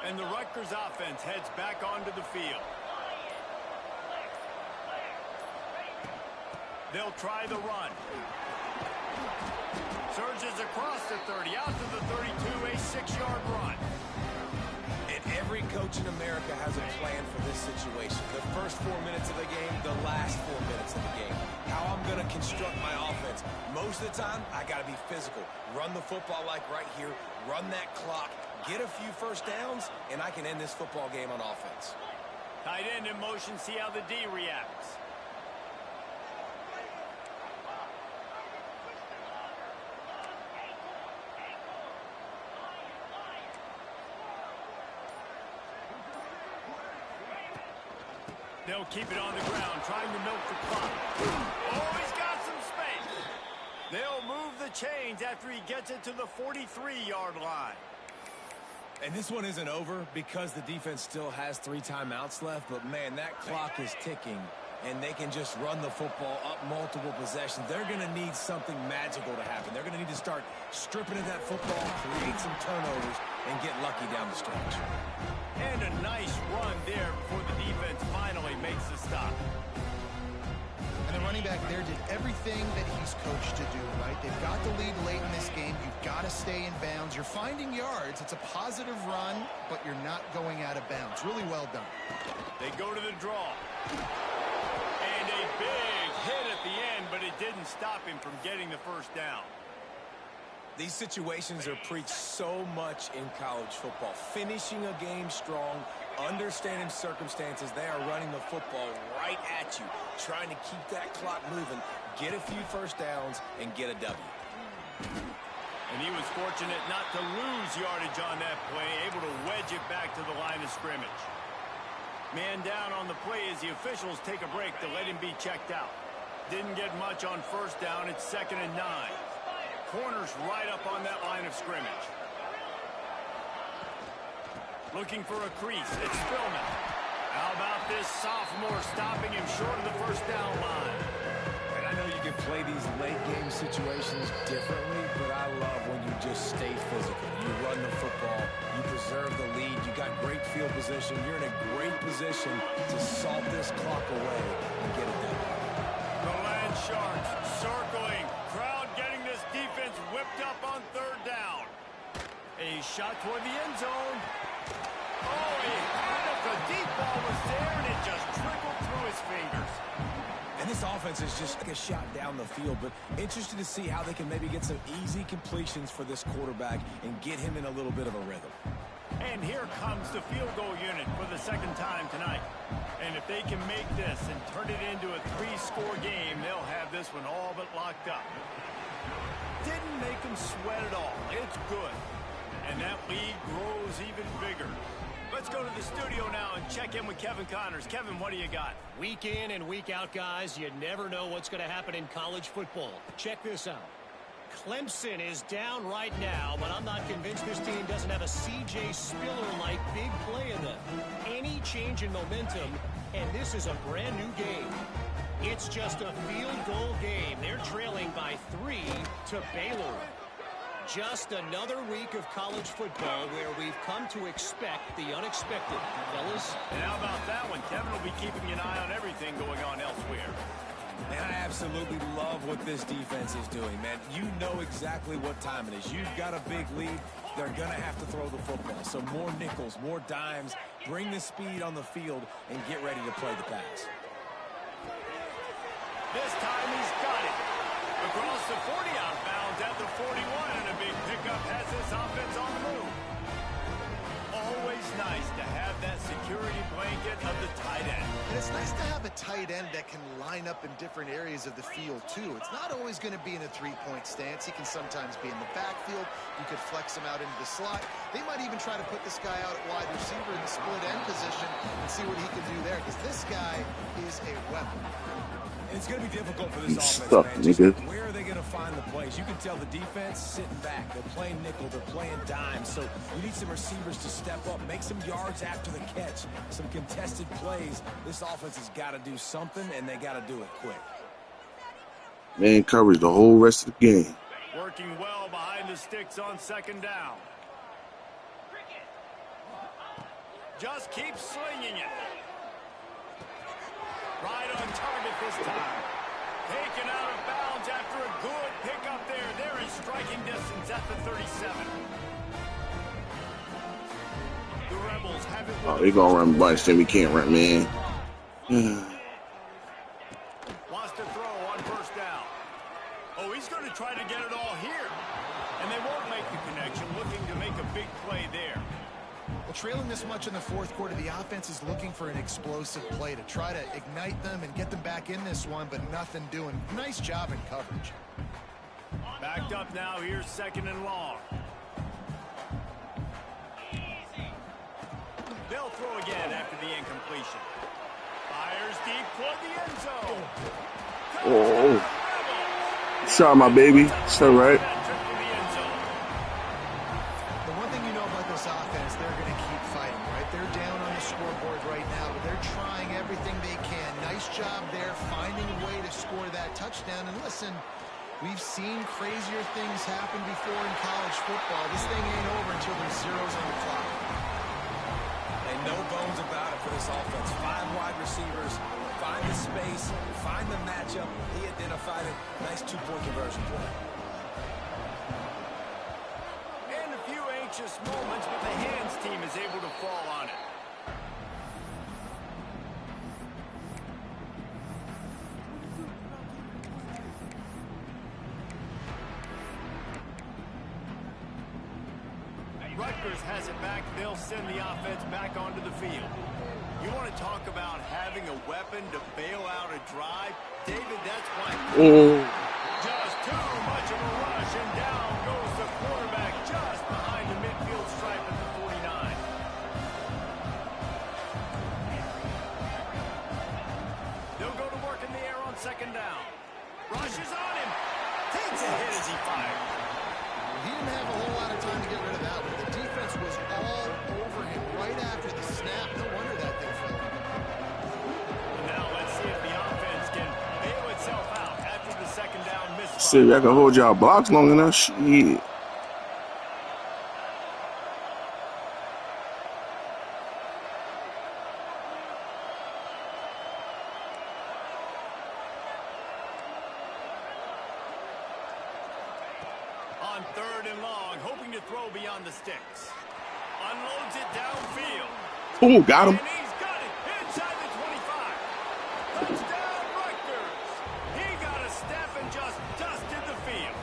And the Rutgers offense heads back onto the field. They'll try the run. Surges across the 30, out to the 32, a 6-yard run. And every coach in America has a plan for this situation. The first 4 minutes of the game, the last 4 minutes of the game. How I'm going to construct my offense. Most of the time, I got to be physical. Run the football like right here. Run that clock. Get a few first downs, and I can end this football game on offense. Tight end in motion, see how the D reacts. They'll keep it on the ground, trying to milk the clock. Oh, he's got some space. They'll move the chains after he gets it to the 43-yard line. And this one isn't over because the defense still has 3 timeouts left. But, man, that clock is ticking, and they can just run the football up multiple possessions. They're going to need something magical to happen. They're going to need to start stripping at that football, create some turnovers, and get lucky down the stretch. And a nice run there before the defense finally makes the stop. And the running back there did everything that he's coached to do, right? They've got the lead late in this game. You've got to stay in bounds. You're finding yards. It's a positive run, but you're not going out of bounds. Really well done. They go to the draw. And a big hit at the end, but it didn't stop him from getting the first down. These situations are preached so much in college football. Finishing a game strong, understanding circumstances. They are running the football right at you, trying to keep that clock moving, get a few first downs, and get a W. And he was fortunate not to lose yardage on that play, able to wedge it back to the line of scrimmage. Man down on the play as the officials take a break to let him be checked out. Didn't get much on first down. It's 2nd and 9. Corners right up on that line of scrimmage. Looking for a crease. It's Spillman. How about this sophomore stopping him short of the first down line? And I know you can play these late game situations differently, but I love when you just stay physical. You run the football, you preserve the lead, you got great field position, you're in a great position to salt this clock away and get it done. The Land Sharks circling. Crowd getting this defense whipped up on third down. A shot toward the end zone. Oh, he had it. The deep ball was there, and it just trickled through his fingers. And this offense is just like a shot down the field, but interested to see how they can maybe get some easy completions for this quarterback and get him in a little bit of a rhythm. And here comes the field goal unit for the second time tonight. And if they can make this and turn it into a 3-score game, they'll have this one all but locked up. Didn't make them sweat at all. It's good. And that lead grows even bigger. Let's go to the studio now and check in with Kevin Connors. Kevin, what do you got? Week in and week out, guys, you never know what's going to happen in college football. Check this out. Clemson is down right now, but I'm not convinced this team doesn't have a C.J. Spiller-like big play in them. Any change in momentum, and this is a brand new game. It's just a field goal game. They're trailing by 3 to Baylor. Just another week of college football where we've come to expect the unexpected. Fellas? And how about that one? Kevin will be keeping an eye on everything going on elsewhere. Man, I absolutely love what this defense is doing, man. You know exactly what time it is. You've got a big lead. They're going to have to throw the football. So more nickels, more dimes. Bring the speed on the field and get ready to play the pass. This time he's got it. Across the 40 out of bounds at the 41, and a big pickup has this offense on the move. Always nice to have that security blanket of the tight end. And it's nice to have a tight end that can line up in different areas of the field, too. It's not always going to be in a three-point stance. He can sometimes be in the backfield. You could flex him out into the slot. They might even try to put this guy out at wide receiver in the split end position and see what he can do there, because this guy is a weapon. It's going to be difficult for this offense, Stuff, man. Just nigga. where are they going to find the plays? You can tell the defense sitting back. They're playing nickel. They're playing dime. So you need some receivers to step up, make some yards after the catch, some contested plays. This offense has got to do something, and they got to do it quick. Man coverage the whole rest of the game. Working well behind the sticks on second down. Just keep slinging it. Right on target this time. Taken out of bounds after a good pickup there. They're in striking distance at the 37. The Rebels have it. Oh, they gonna run bunch, then we can't run, man. Wants to throw on first down. Oh, he's going to try to get it all here. And they won't make the connection, looking to make a big play there. Well, trailing this much in the fourth quarter, the offense is looking for an explosive play to try to ignite them and get them back in this one, but nothing doing. Nice job in coverage. Backed up now, here's second and long. They'll throw again after the incompletion. Fires deep toward the end zone. Oh, shot my baby. It's all right. The one thing you know about this offense, they're going to keep fighting, right? They're down on the scoreboard right now, but they're trying everything they can. Nice job there, finding a way to score that touchdown. And listen, we've seen crazier things happen before in college football. This thing ain't over until there's zeros on the clock. And no bones about it for this offense. 5 wide receivers, find the space, find the matchup. He identified it. Nice 2-point conversion play. And a few anxious moments, but the hands team is able to fall on it. Rutgers has it back. They'll send the offense back onto the field. You want to talk about having a weapon to bail out a drive? David, that's why. Just too much of a rush, and down goes the quarterback just behind the midfield stripe at the 49. They'll go to work in the air on second down. Rushes on him. Takes a hit as he fired. He didn't have a whole lot of time to get rid of that one. The defense was all over him right after the snap. No wonder that thing fell. Now let's see if the offense can bail itself out after said I can hold y'all blocks long enough. Shit. On 3rd and long, hoping to throw beyond the sticks. Unloads it downfield. Oh, got him. And he's got it inside the 25. Touchdown, Rutgers. He got a step and just dusted the field.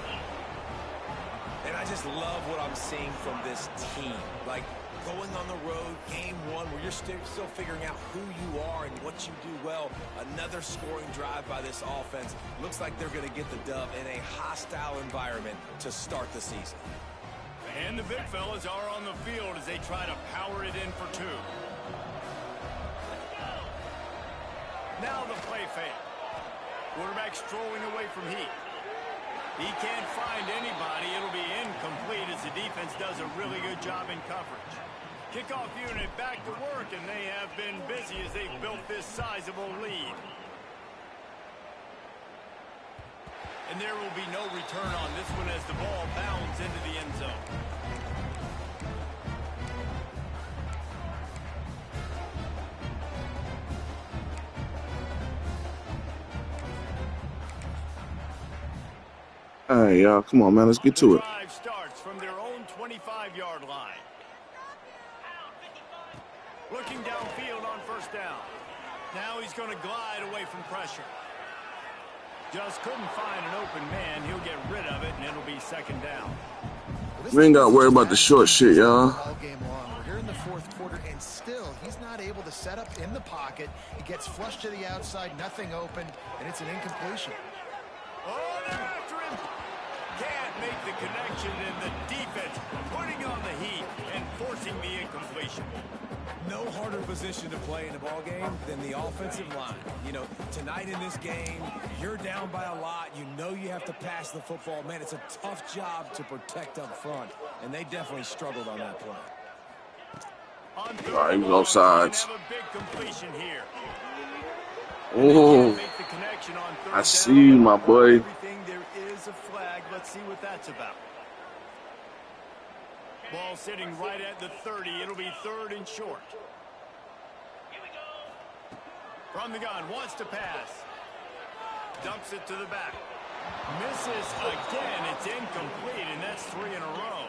And I just love what I'm seeing from this team. Like, going on the road, game one, where you're still figuring out who you are and what you do well. Another scoring drive by this offense. Looks like they're going to get the dub in a hostile environment to start the season. And the big fellas are on the field as they try to power it in for 2. Now the play fake. Quarterback strolling away from Heat. He can't find anybody. It'll be incomplete as the defense does a really good job in coverage. Kickoff unit back to work, and they have been busy as they've built this sizable lead. And there will be no return on this one as the ball bounds into the end zone. All right, y'all. Come on, man. Let's get to it. The drive starts from their own 25-yard line. Looking downfield on 1st down. Now he's going to glide away from pressure. Just couldn't find an open man. He'll get rid of it, and it'll be 2nd down. We ain't got to worry about the short shit, y'all. All game long. We're here in the 4th quarter, and still he's not able to set up in the pocket. He gets flushed to the outside, nothing open, and it's an incompletion. Oh, they're after him. Can't make the connection, and the defense putting on the heat and forcing the incompletion. No harder position to play in a ball game than the offensive line. You know, tonight in this game, you're down by a lot. You know you have to pass the football. Man, it's a tough job to protect up front, and they definitely struggled on that play. On All right, he was off sides. have a big completion here. Oh, Make the connection on 3rd I down. see, my boy. Everything, there is a flag. Let's see what that's about. Ball sitting right at the 30. It'll be 3rd and short. From the gun, wants to pass. Dumps it to the back. Misses again. It's incomplete, and that's 3 in a row.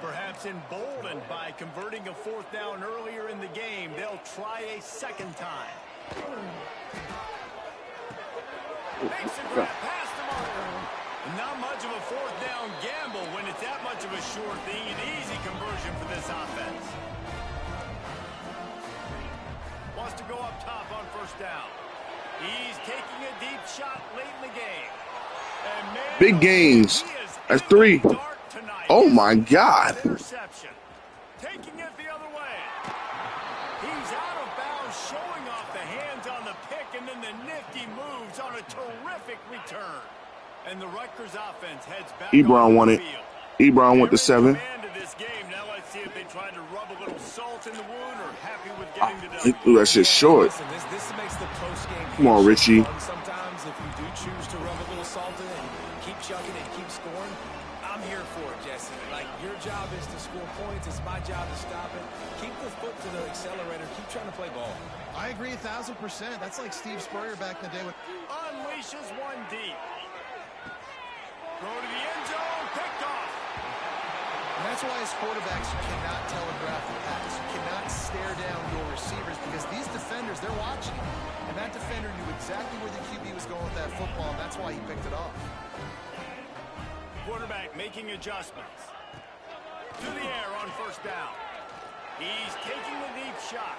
Perhaps emboldened by converting a 4th down earlier in the game, they'll try a 2nd time. Makes a grab past the marker. Not much of a 4th down gamble when it's that much of a sure thing. An easy conversion for this offense. Wants to go up top on 1st down. He's taking a deep shot late in the game. And man, Big gains. That's 3. Oh, my God. Interception. Taking it the other way. He's out of bounds, showing off the hands on the pick, and then the nifty moves on a terrific return. And the Rutgers offense heads back. Ebron won it. Ebron went to 7. This game. Now let's see if they tried to rub a little salt in the wound or happy with getting the He threw that shit short. Listen, this makes the post-game Come on, Richie. sometimes if you do choose to rub a little salt in it and keep chugging and keep scoring. I'm here for it, Jesse. Like, your job is to score points. It's my job to stop it. Keep the foot to the accelerator. Keep trying to play ball. I agree 1,000%. That's like Steve Spurrier back in the day with unleashes one deep. Throw to the end zone, picked off. And that's why as quarterbacks you cannot telegraph the pass. You cannot stare down your receivers because these defenders, they're watching. And that defender knew exactly where the QB was going with that football, and that's why he picked it off. Quarterback making adjustments. To the air on 1st down. He's taking the deep shot.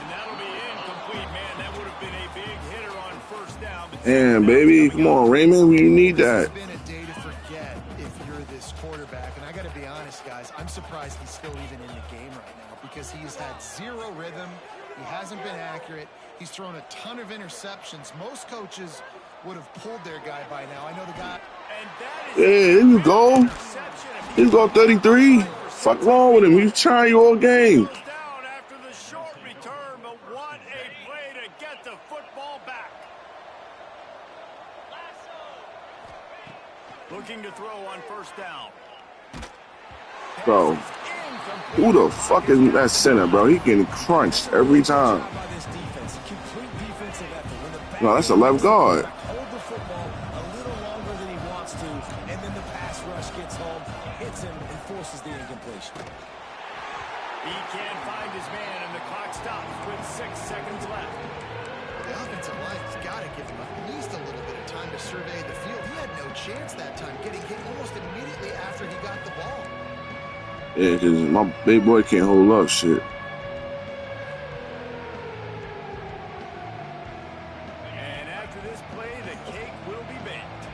And that'll be incomplete, man. That would have been a big hitter on 1st down. Damn, baby. Come on, Raymond. We need that. This has been a day to forget if you're this quarterback. And I got to be honest, guys, I'm surprised he's still even in the game right now because he's had 0 rhythm. He hasn't been accurate. He's thrown a ton of interceptions. Most coaches would have pulled their guy by now. I know the guy. And that is Hey, there you go. He's got 33. Fuck wrong with him. He's trying you all game. goes down after the short return, but what a play to get the football back. Looking to throw on first down. Bro, who the fuck is that center, bro? He getting crunched every time. No, that's a left guard. Hold the football a little longer than he wants to, and then the pass rush gets home, hits him, and forces the incompletion. He can't find his man, and the clock stops with 6 seconds left. The offensive line's got to give him at least a little bit of time to survey the field. He had no chance that time, getting hit almost immediately after he got the ball. Yeah, because my big boy can't hold up shit. And after this play, the cake will be baked.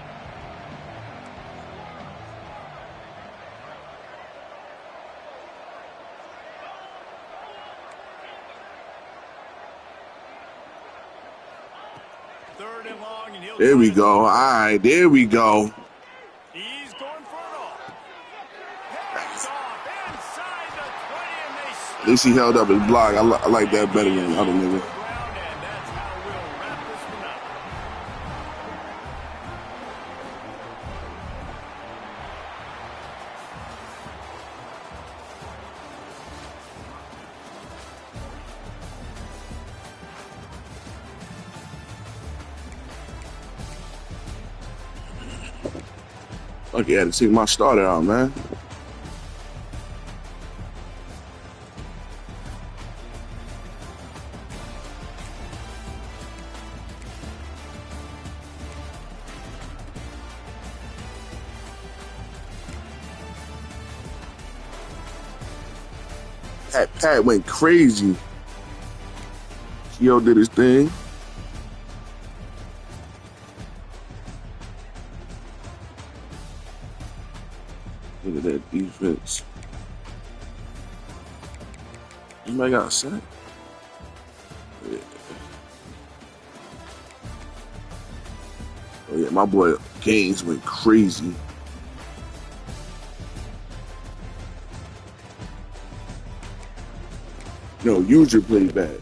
Third and long, and he'll There we go. All right, there we go. He's going for it all. Hands off inside the 20, and they At least he held up his block. I like that better than the other nigga. ground, and that's how we'll wrap this one up. Fuck, I had to take my starter out, man. Pat went crazy. Yo did his thing. Look at that defense. Anybody got a sack? Yeah. Oh yeah, my boy Gaines went crazy. No, usually played bad.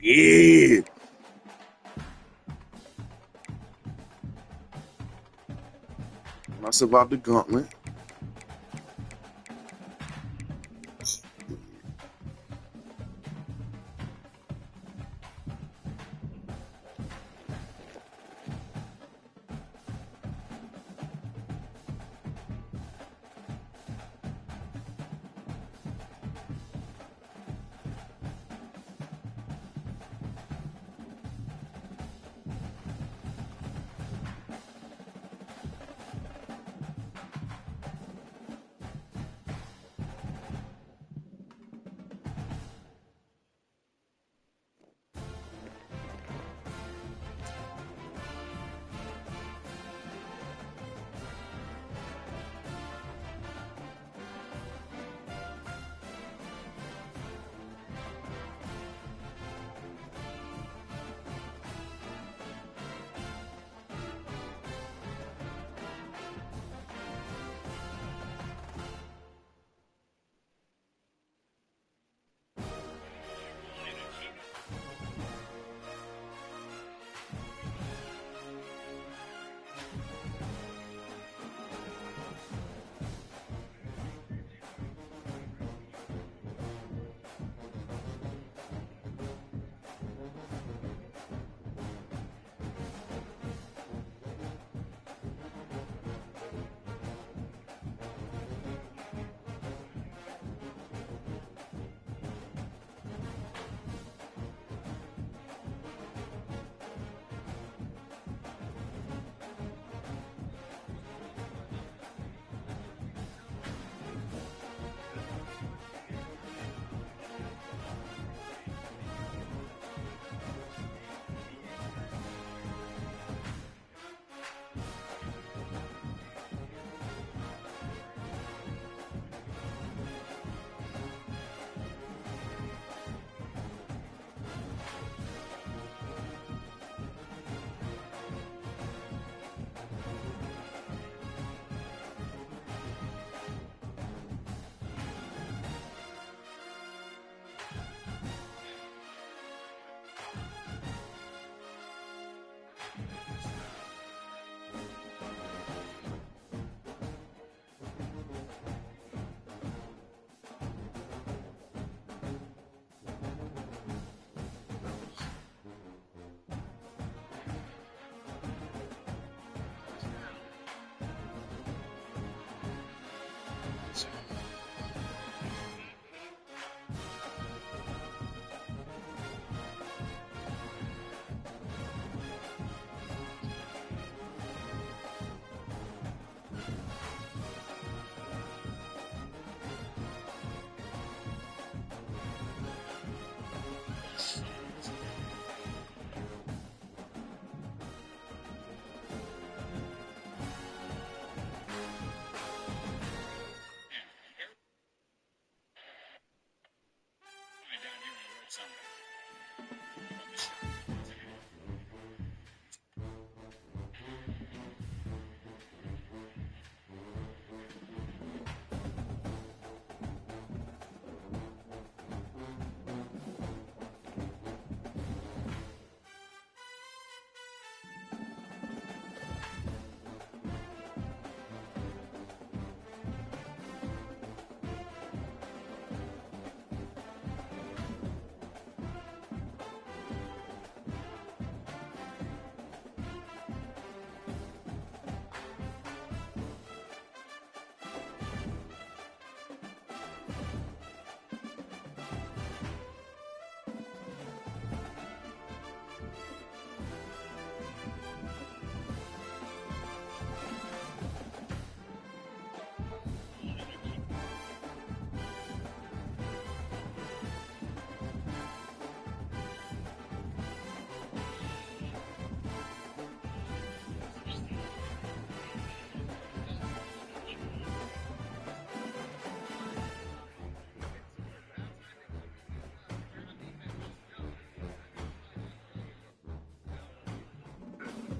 Yeah. I survived the gauntlet.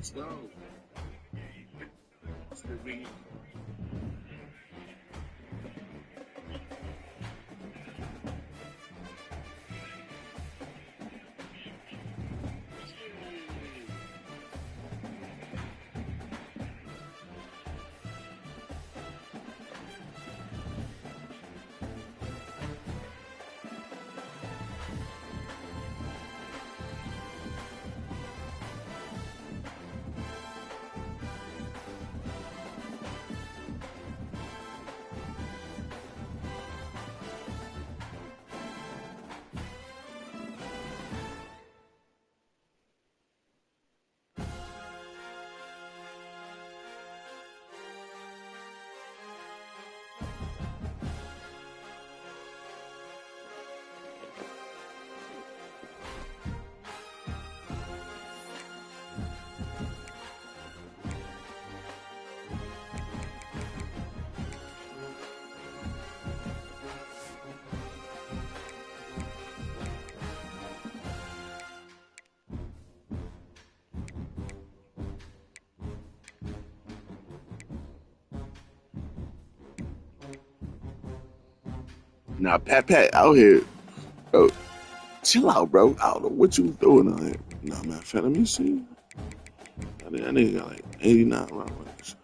Let's go. Nah, Pat out here. Bro, chill out, bro. I don't know what you was doing out here. Nah, man, let me see. That nigga got like 89 rounds.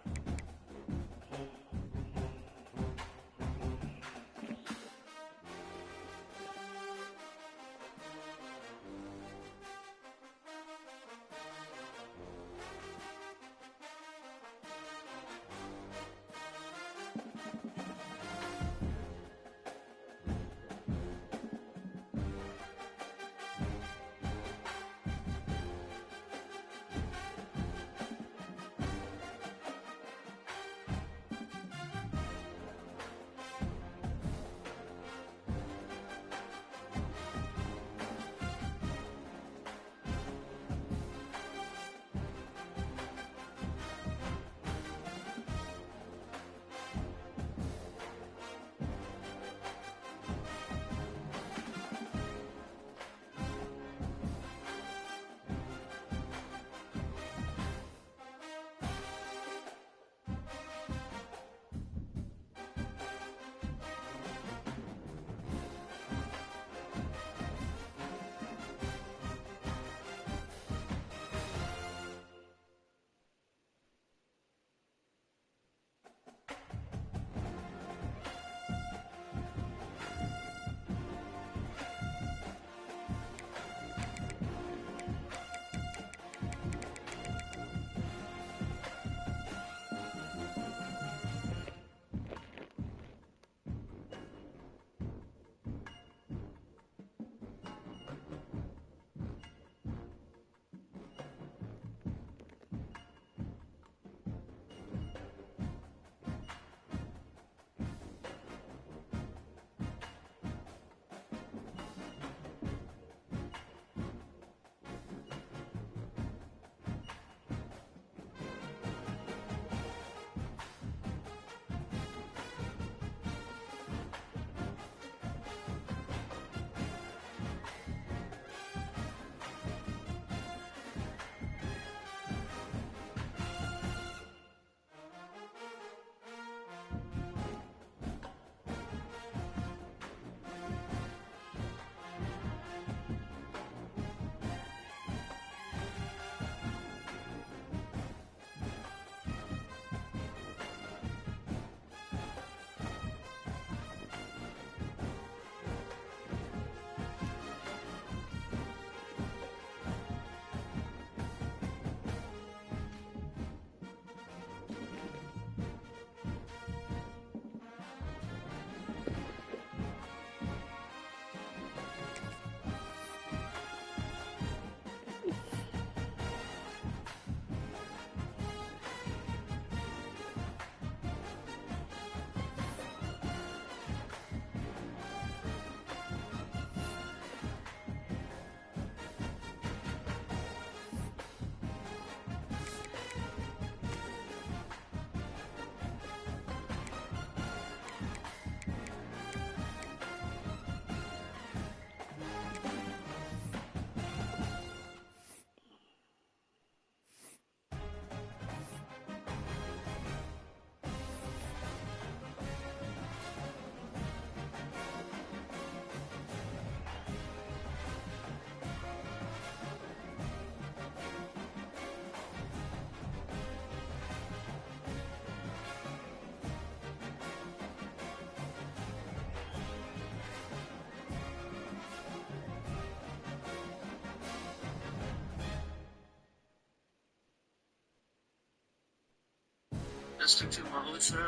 Listening to my hotel.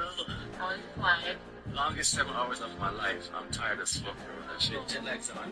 Longest 7 hours of my life. I'm tired of smoking that shit. 10 legs on.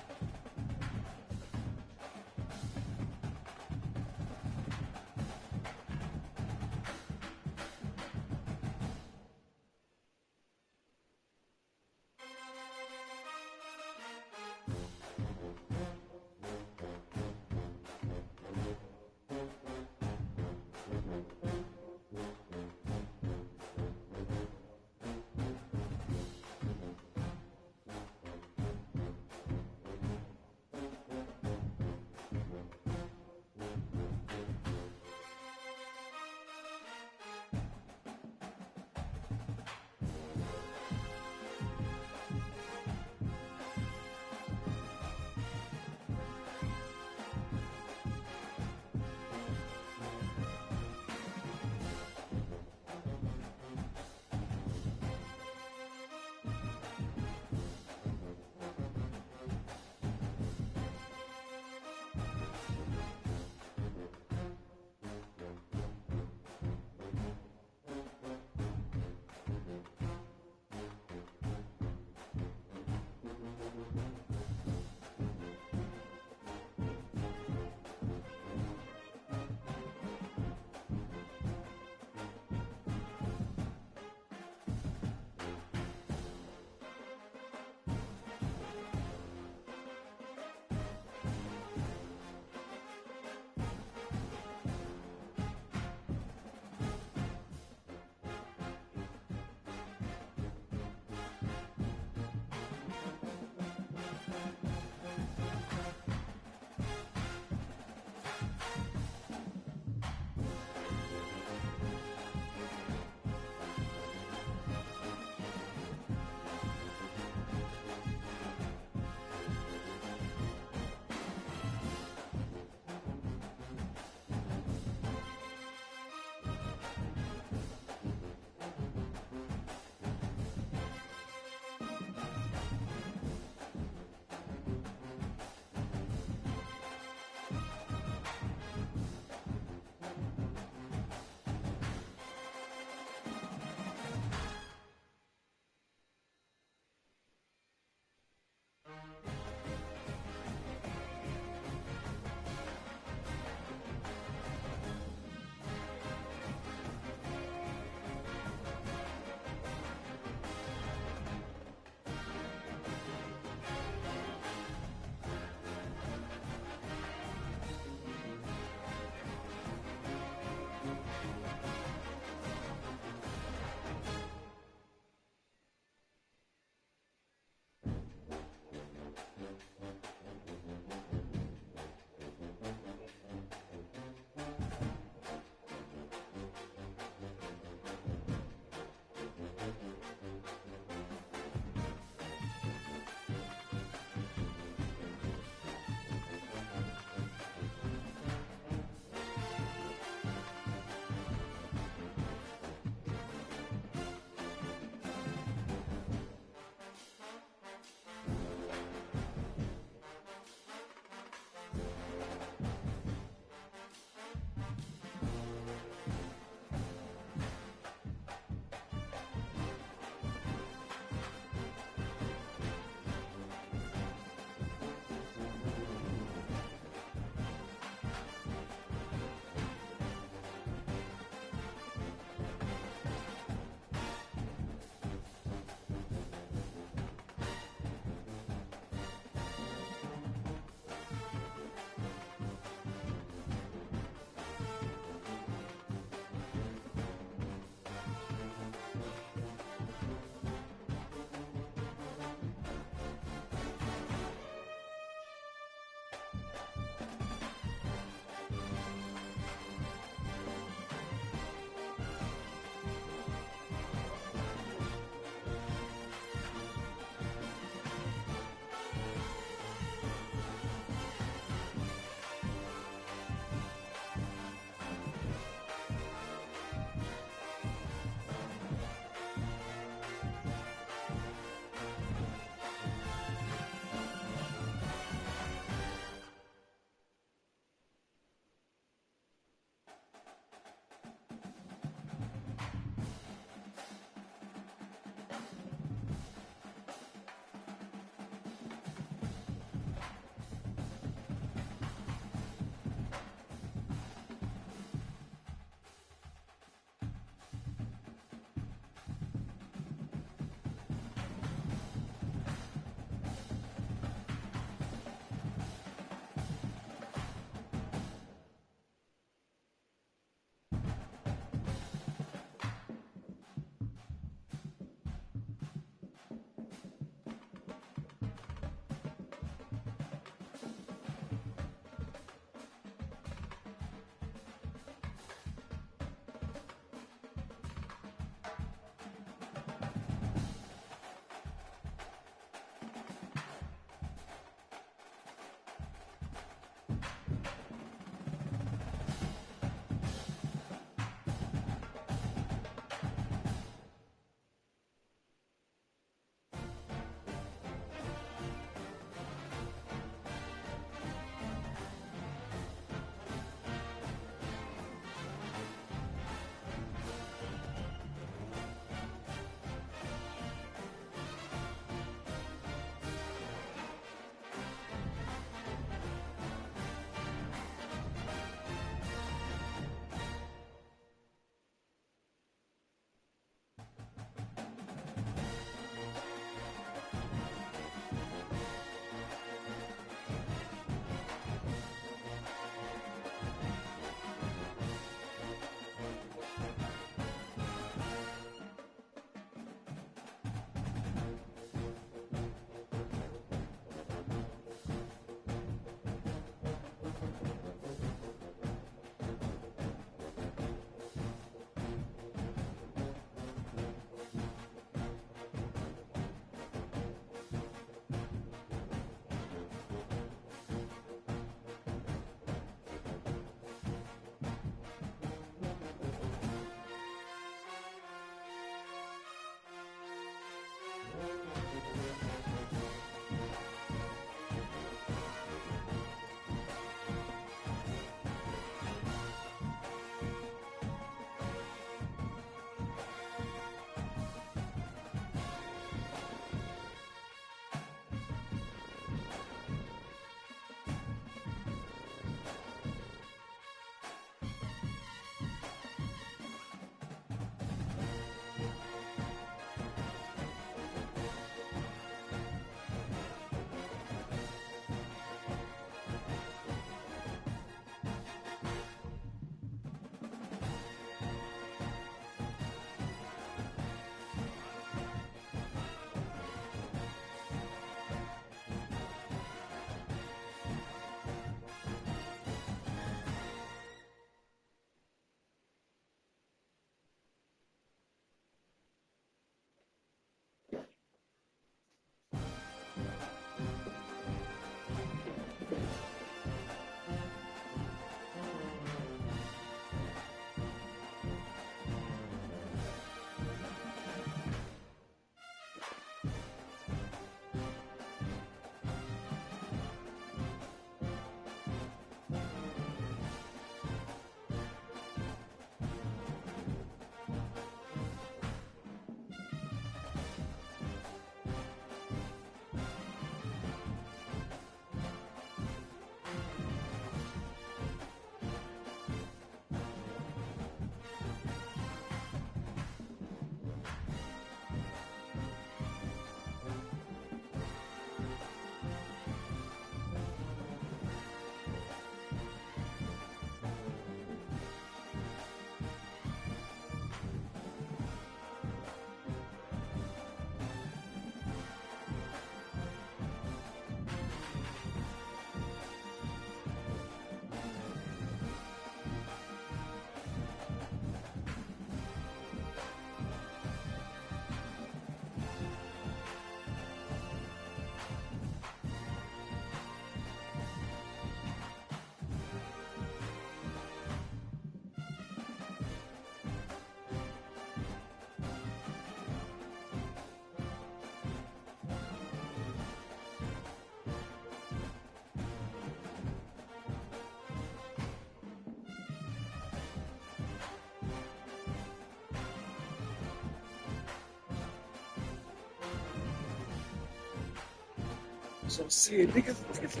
So I'm saying, niggas,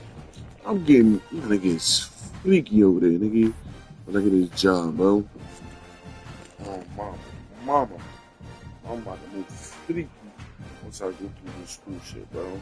I'm getting, niggas freaky over there, nigga. When I get this job, bro. Oh, mama. I'm about to move freaky once I go through this school shit, bro.